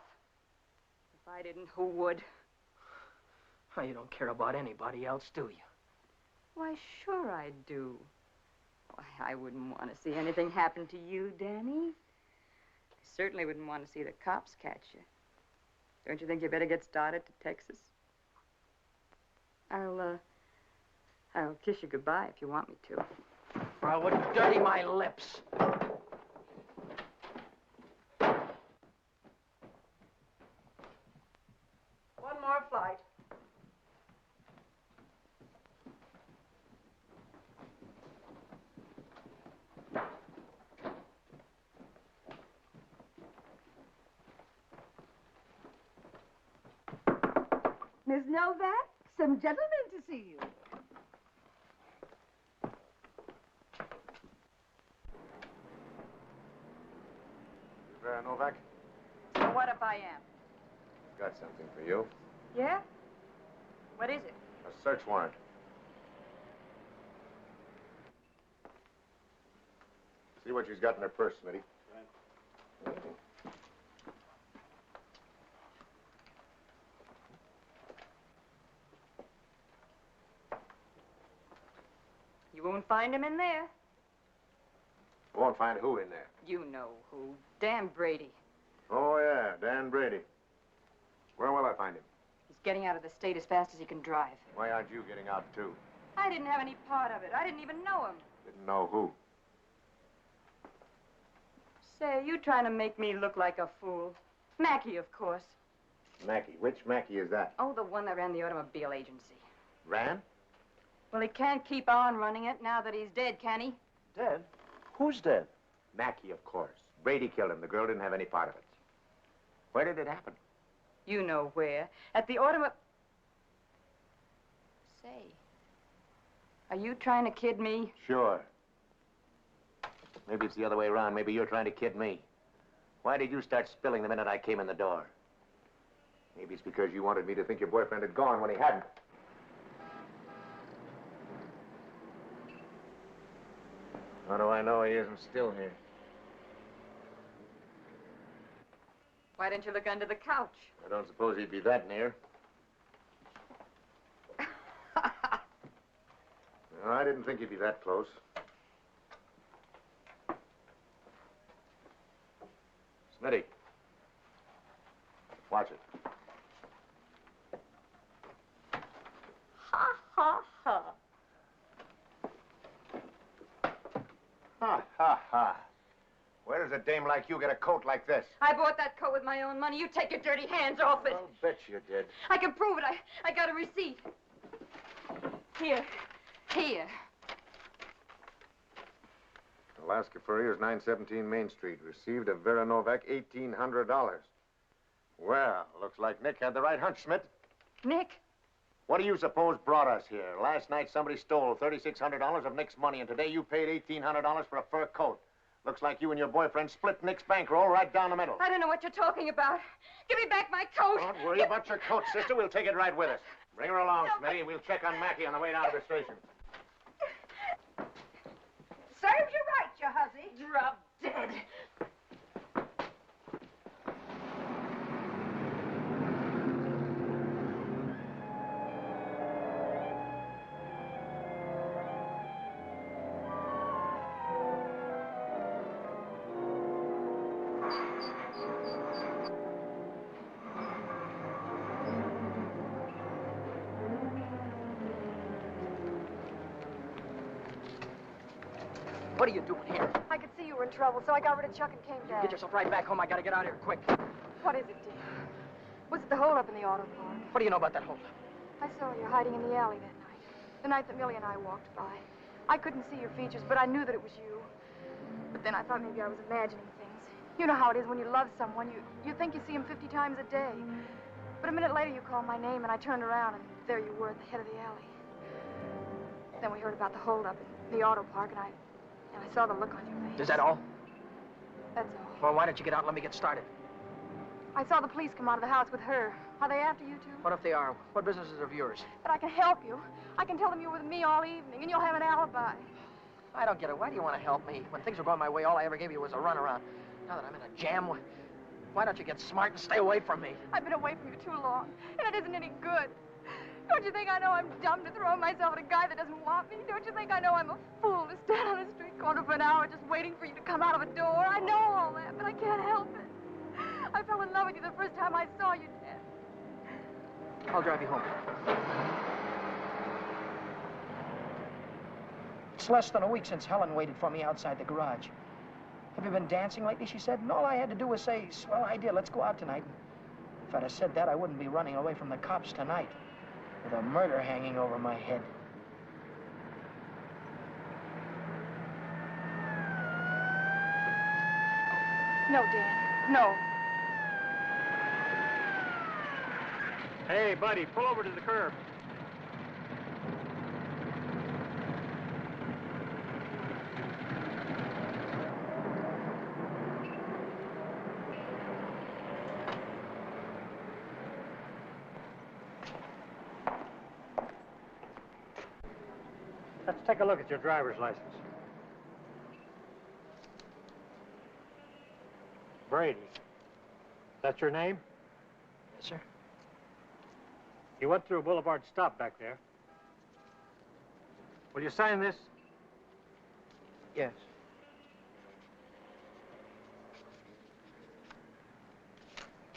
If I didn't, who would? Oh, you don't care about anybody else, do you? Why, sure I do. Why, I wouldn't want to see anything happen to you, Danny. I certainly wouldn't want to see the cops catch you. Don't you think you better get started to Texas? I'll kiss you goodbye if you want me to. Or I would dirty my lips. One more flight. Miss Novak, some gentlemen to see you. Novak? So what if I am? Got something for you. Yeah? What is it? A search warrant. See what she's got in her purse, Smitty. You won't find him in there. Won't find who in there? You know who. Dan Brady. Oh, yeah, Dan Brady. Where will I find him? He's getting out of the state as fast as he can drive. Why aren't you getting out, too? I didn't have any part of it. I didn't even know him. Didn't know who. Say, you trying to make me look like a fool. Mackey, of course. Mackey. Which Mackey is that? Oh, the one that ran the automobile agency. Ran? Well, he can't keep on running it now that he's dead, can he? Dead? Who's dead? Mackey, of course. Brady killed him. The girl didn't have any part of it. Where did it happen? You know where. At the automobile... Say, are you trying to kid me? Sure. Maybe it's the other way around. Maybe you're trying to kid me. Why did you start spilling the minute I came in the door? Maybe it's because you wanted me to think your boyfriend had gone when he hadn't. How do I know he isn't still here? Why didn't you look under the couch? I don't suppose he'd be that near. No, I didn't think he'd be that close. Smitty. Watch it. Ha, ha, ha. Ha, ha, ha. Where does a dame like you get a coat like this? I bought that coat with my own money. You take your dirty hands off it. I'll bet you did. I can prove it. I got a receipt. Here. Here. Alaska Furriers, 917 Main Street. Received of Vera Novak, $1,800. Well, looks like Nick had the right hunch, Schmidt. Nick? What do you suppose brought us here? Last night somebody stole $3,600 of Nick's money, and today you paid $1,800 for a fur coat. Looks like you and your boyfriend split Nick's bankroll right down the middle. I don't know what you're talking about. Give me back my coat. Don't worry about your coat, sister. We'll take it right with us. Bring her along, Smitty, and we'll check on Mackey on the way down to the station. Serves you right, you hussy. Drop dead. What are you doing here? I could see you were in trouble, so I got rid of Chuck and came back. Get yourself right back home. I gotta get out of here quick. What is it, dear? Was it the holdup in the auto park? What do you know about that holdup? I saw you hiding in the alley that night. The night that Millie and I walked by. I couldn't see your features, but I knew that it was you. But then I thought maybe I was imagining things. You know how it is when you love someone. You think you see him 50 times a day. But a minute later, you called my name, and I turned around, and there you were at the head of the alley. Then we heard about the holdup in the auto park, and I saw the look on your face. Is that all? That's all. Well, why don't you get out and let me get started? I saw the police come out of the house with her. Are they after you, too? What if they are? What business is of yours? But I can help you. I can tell them you were with me all evening, and you'll have an alibi. I don't get it. Why do you want to help me? When things were going my way, all I ever gave you was a runaround. Now that I'm in a jam, why don't you get smart and stay away from me? I've been away from you too long, and it isn't any good. Don't you think I know I'm dumb to throw myself at a guy that doesn't want me? Don't you think I know I'm a fool to stand on a street corner for an hour just waiting for you to come out of a door? I know all that, but I can't help it. I fell in love with you the first time I saw you, Dan. I'll drive you home. It's less than a week since Helen waited for me outside the garage. Have you been dancing lately, she said, and all I had to do was say, swell idea, let's go out tonight. If I'd have said that, I wouldn't be running away from the cops tonight with a murder hanging over my head. No, Dan, no. Hey, buddy, pull over to the curb. Let's take a look at your driver's license. Brady. That's your name? Yes, sir. You went through Boulevard Stop back there. Will you sign this? Yes.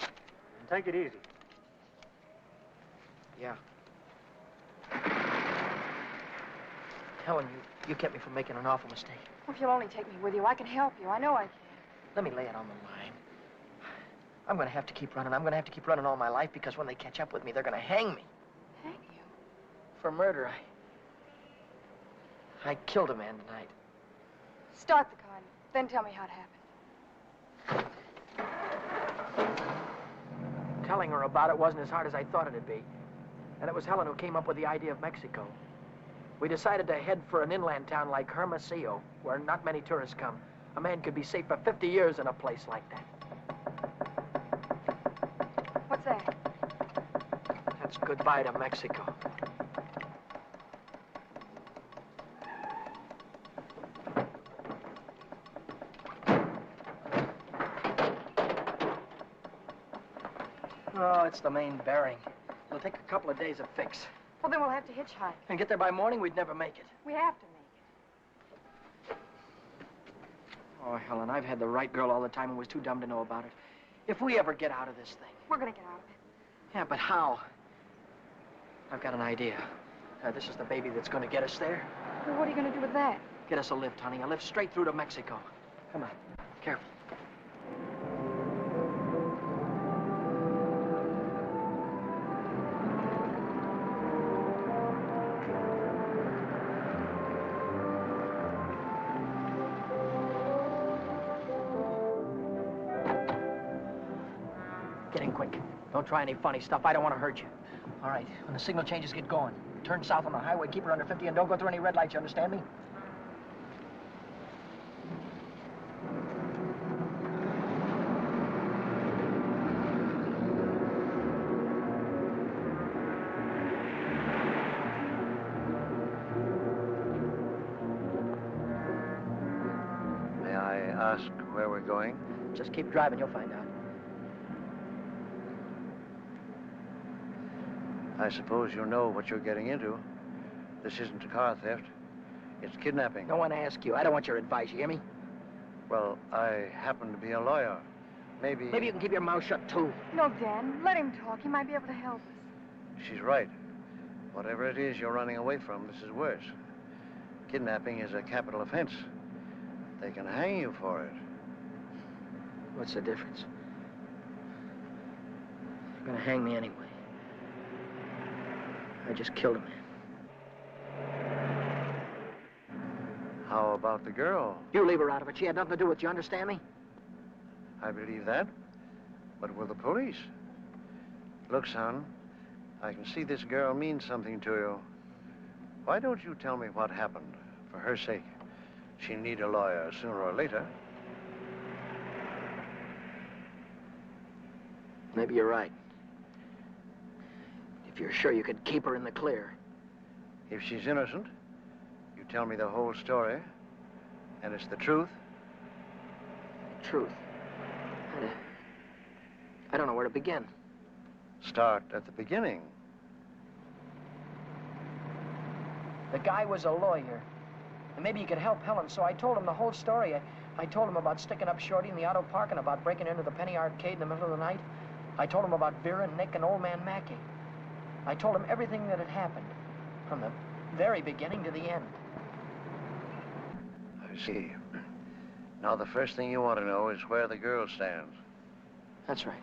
And take it easy. Yeah. Helen, you kept me from making an awful mistake. Well, if you'll only take me with you, I can help you. I know I can. Let me lay it on the line. I'm going to have to keep running. I'm going to have to keep running all my life because when they catch up with me, they're going to hang me. Hang you? For murder. I killed a man tonight. Start the car, then tell me how it happened. Telling her about it wasn't as hard as I thought it'd be. And it was Helen who came up with the idea of Mexico. We decided to head for an inland town like Hermosillo, where not many tourists come. A man could be safe for 50 years in a place like that. What's that? That's goodbye to Mexico. Oh, it's the main bearing. It'll take a couple of days to fix. Well, then we'll have to hitchhike. And get there by morning, we'd never make it. We have to make it. Oh, Helen, I've had the right girl all the time and was too dumb to know about it. If we ever get out of this thing... We're gonna get out of it. Yeah, but how? I've got an idea. This is the baby that's gonna get us there. Well, what are you gonna do with that? Get us a lift, honey. A lift straight through to Mexico. Come on. Careful. Get in quick. Don't try any funny stuff. I don't want to hurt you. All right. When the signal changes, get going. Turn south on the highway, keep her under 50, and don't go through any red lights, you understand me? May I ask where we're going? Just keep driving, you'll find out. I suppose you know what you're getting into. This isn't a car theft. It's kidnapping. No one asked you. I don't want your advice, you hear me? Well, I happen to be a lawyer. Maybe you can keep your mouth shut, too. No, Dan, let him talk. He might be able to help us. she's right. Whatever it is you're running away from, this is worse. Kidnapping is a capital offense. They can hang you for it. What's the difference? They're gonna hang me anyway. I just killed a man. How about the girl? You leave her out of it. She had nothing to do with it. You understand me? I believe that. But with the police? Look, son, I can see this girl means something to you. Why don't you tell me what happened? For her sake. She'll need a lawyer sooner or later. Maybe you're right. If you're sure you could keep her in the clear. If she's innocent, you tell me the whole story, and it's the truth. Truth. I don't know where to begin. Start at the beginning. The guy was a lawyer. And maybe he could help Helen, so I told him the whole story. I told him about sticking up Shorty in the auto park and about breaking into the Penny Arcade in the middle of the night. I told him about Vera and Nick and old man Mackey. I told him everything that had happened, from the very beginning to the end. I see. Now, the first thing you want to know is where the girl stands. That's right.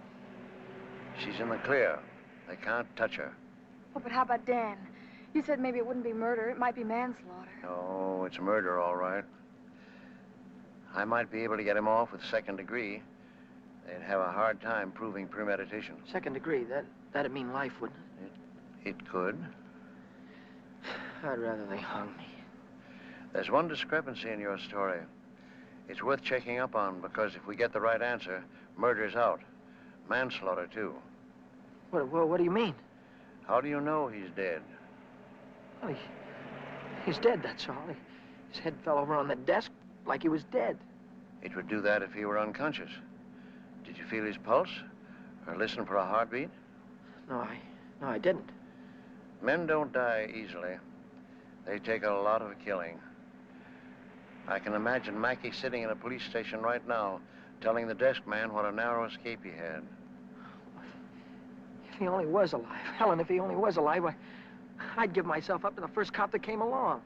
She's in the clear. They can't touch her. Oh, but how about Dan? You said maybe it wouldn't be murder. It might be manslaughter. No, it's murder, all right. I might be able to get him off with second degree. They'd have a hard time proving premeditation. Second degree, that'd mean life, wouldn't it? It could. I'd rather they hung me. There's one discrepancy in your story. It's worth checking up on, because if we get the right answer, murder's out. Manslaughter, too. What do you mean? How do you know he's dead? Well, he's dead, that's all. His head fell over on the desk like he was dead. It would do that if he were unconscious. Did you feel his pulse? Or listen for a heartbeat? No, I didn't. Men don't die easily. They take a lot of killing. I can imagine Mackey sitting in a police station right now, telling the desk man what a narrow escape he had. If he only was alive. Helen, if he only was alive, I'd give myself up to the first cop that came along.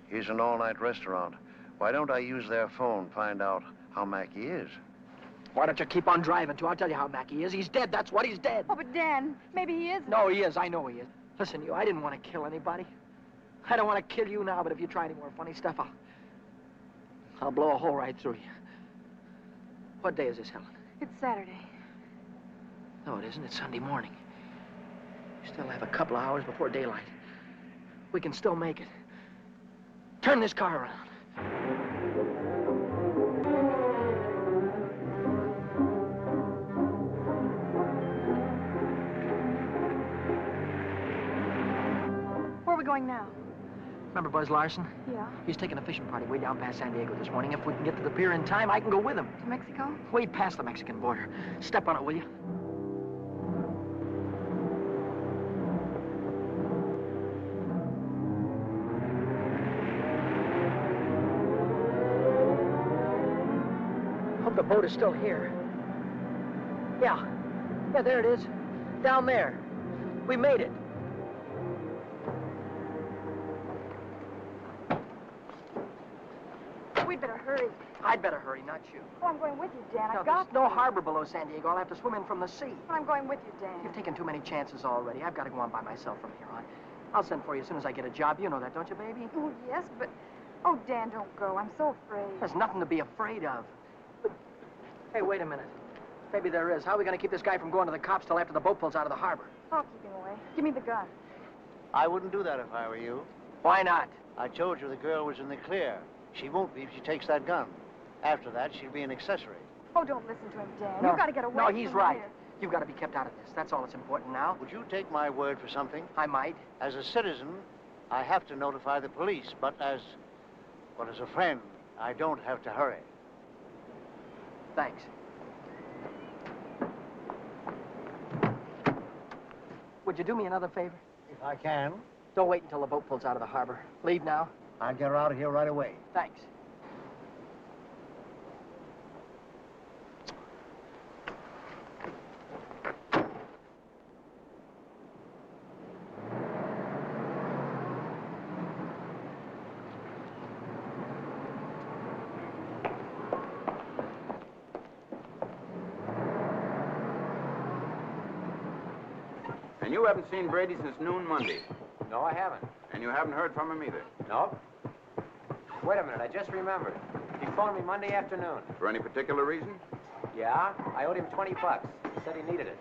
Here's an all-night restaurant. Why don't I use their phone, find out how Mackey is? Why don't you keep on driving, too? I'll tell you how Mackey is. He's dead, that's what, he's dead. Oh, but Dan, maybe he isn't. No, he is. I know he is. Listen, I didn't want to kill anybody. I don't want to kill you now, but if you try any more funny stuff, I'll blow a hole right through you. What day is this, Helen? It's Saturday. No, it isn't. It's Sunday morning. We still have a couple of hours before daylight. We can still make it. Turn this car around. Where are we going now? Remember Buzz Larson? Yeah. He's taking a fishing party way down past San Diego this morning. If we can get to the pier in time, I can go with him. To Mexico? Way past the Mexican border. Step on it, will you? Hope the boat is still here. Yeah, there it is. Down there. We made it. We'd better hurry. I'd better hurry, not you. Oh, I'm going with you, Dan. No, I've got there's no harbor below San Diego. I'll have to swim in from the sea. Well, I'm going with you, Dan. You've taken too many chances already. I've got to go on by myself from here on. I'll send for you as soon as I get a job. You know that, don't you, baby? Oh, yes, but... Oh, Dan, don't go. I'm so afraid. There's nothing to be afraid of. But... Hey, wait a minute. Maybe there is. How are we going to keep this guy from going to the cops till after the boat pulls out of the harbor? I'll keep him away. Give me the gun. I wouldn't do that if I were you. Why not? I told you the girl was in the clear. She won't be if she takes that gun. After that, she'll be an accessory. Oh, don't listen to him, Dan. No. You've got to get away No, from he's right. here. You've got to be kept out of this. That's all that's important now. Would you take my word for something? I might. As a citizen, I have to notify the police, but as a friend, I don't have to hurry. Thanks. Would you do me another favor? If I can. Don't wait until the boat pulls out of the harbor. Leave now. I'll get her out of here right away. Thanks. And you haven't seen Brady since noon Monday. No, I haven't. And you haven't heard from him either. Nope. Wait a minute, I just remembered. He phoned me Monday afternoon. For any particular reason? Yeah, I owed him $20. He said he needed it.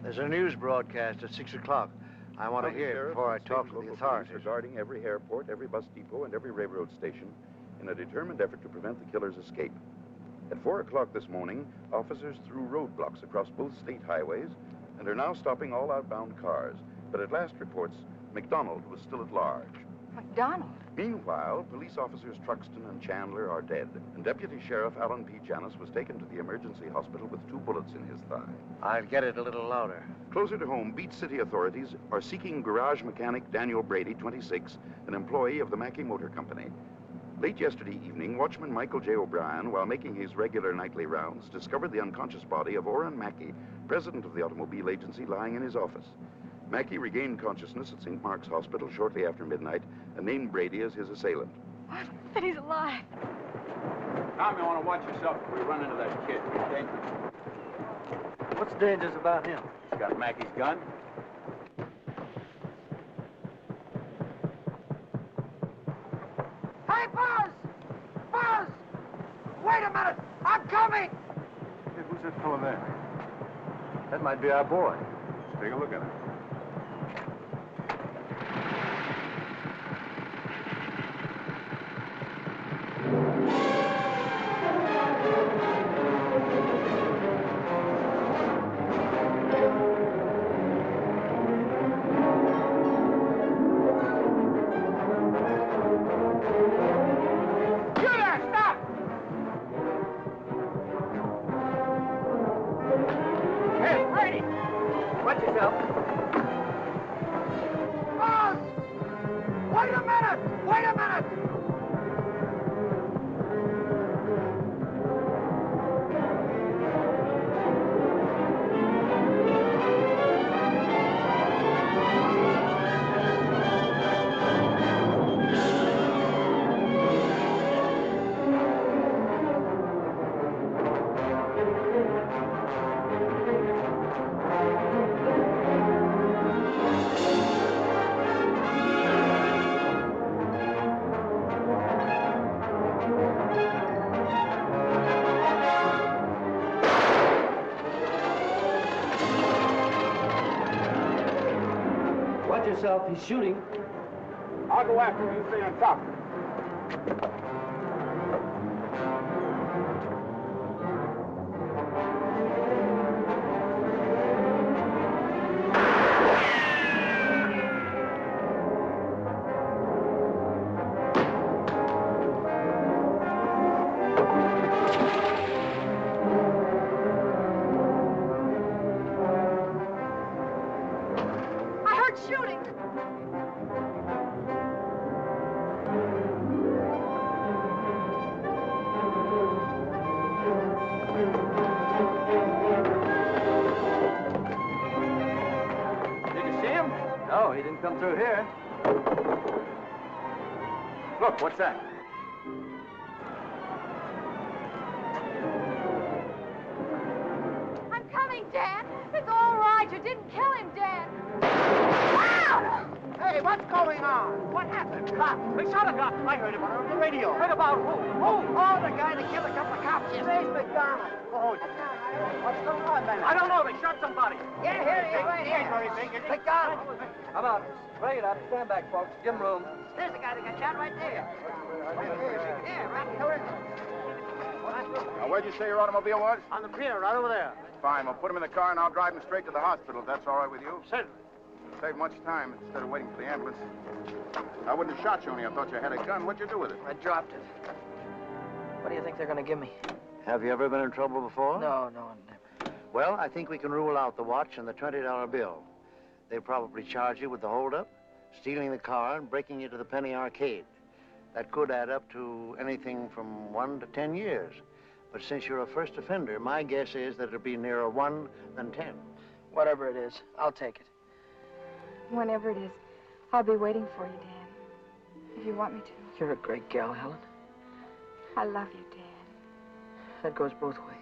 There's a news broadcast at 6 o'clock. I want to hear it before I talk to the authorities. Regarding every airport, every bus depot, and every railroad station in a determined effort to prevent the killer's escape. At 4 o'clock this morning, officers threw roadblocks across both state highways and are now stopping all outbound cars. But at last reports, McDonald was still at large. McDonald? Meanwhile, police officers Truxton and Chandler are dead, and Deputy Sheriff Alan P. Janis was taken to the emergency hospital with 2 bullets in his thigh. I'll get it a little louder. Closer to home, Beach City authorities are seeking garage mechanic Daniel Brady, 26, an employee of the Mackey Motor Company. Late yesterday evening, watchman Michael J. O'Brien, while making his regular nightly rounds, discovered the unconscious body of Orrin Mackey, president of the automobile agency, lying in his office. Mackey regained consciousness at St. Mark's Hospital shortly after midnight and named Brady as his assailant. What? Then he's alive. Tom, you want to watch yourself if we run into that kid. He's dangerous. What's dangerous about him? He's got Mackey's gun. Hey, Buzz! Buzz! Wait a minute! I'm coming! Hey, who's that fellow there? That might be our boy. Let's take a look at him. Yourself, he's shooting. I'll go after him. You stay on top. Shooting! Did you see him? No, he didn't come through here. Look, what's that? I'm coming, Dan. It's all right. You didn't kill him, Dan. Hey, what's going on? What happened? Cops. They shot a cop. I heard about it on the radio. Heard about who? Oh, the guy that killed a couple of cops yesterday. Where's McDonald? Oh, what's going on, man? I don't know. They shot somebody. Yeah, here he is, right He ain't very big, is he? McDonald. Come on. Bring it up. Stand back, folks. Give him room. There's the guy that got shot right there. Yeah, right there. Now, where'd you say your automobile was? On the pier, right over there. Fine, we'll put him in the car and I'll drive him straight to the hospital, if that's all right with you. Certainly. Save much time instead of waiting for the ambulance. I wouldn't have shot you only I thought you had a gun. What'd you do with it? I dropped it. What do you think they're going to give me? Have you ever been in trouble before? No, never. Well, I think we can rule out the watch and the $20 bill. They probably charge you with the holdup, stealing the car, and breaking you to the penny arcade. That could add up to anything from 1 to 10 years. But since you're a first offender, my guess is that it'll be nearer 1 than 10. Whatever it is, I'll take it. Whenever it is, I'll be waiting for you, Dan. If you want me to. You're a great gal, Helen. I love you, Dan. That goes both ways.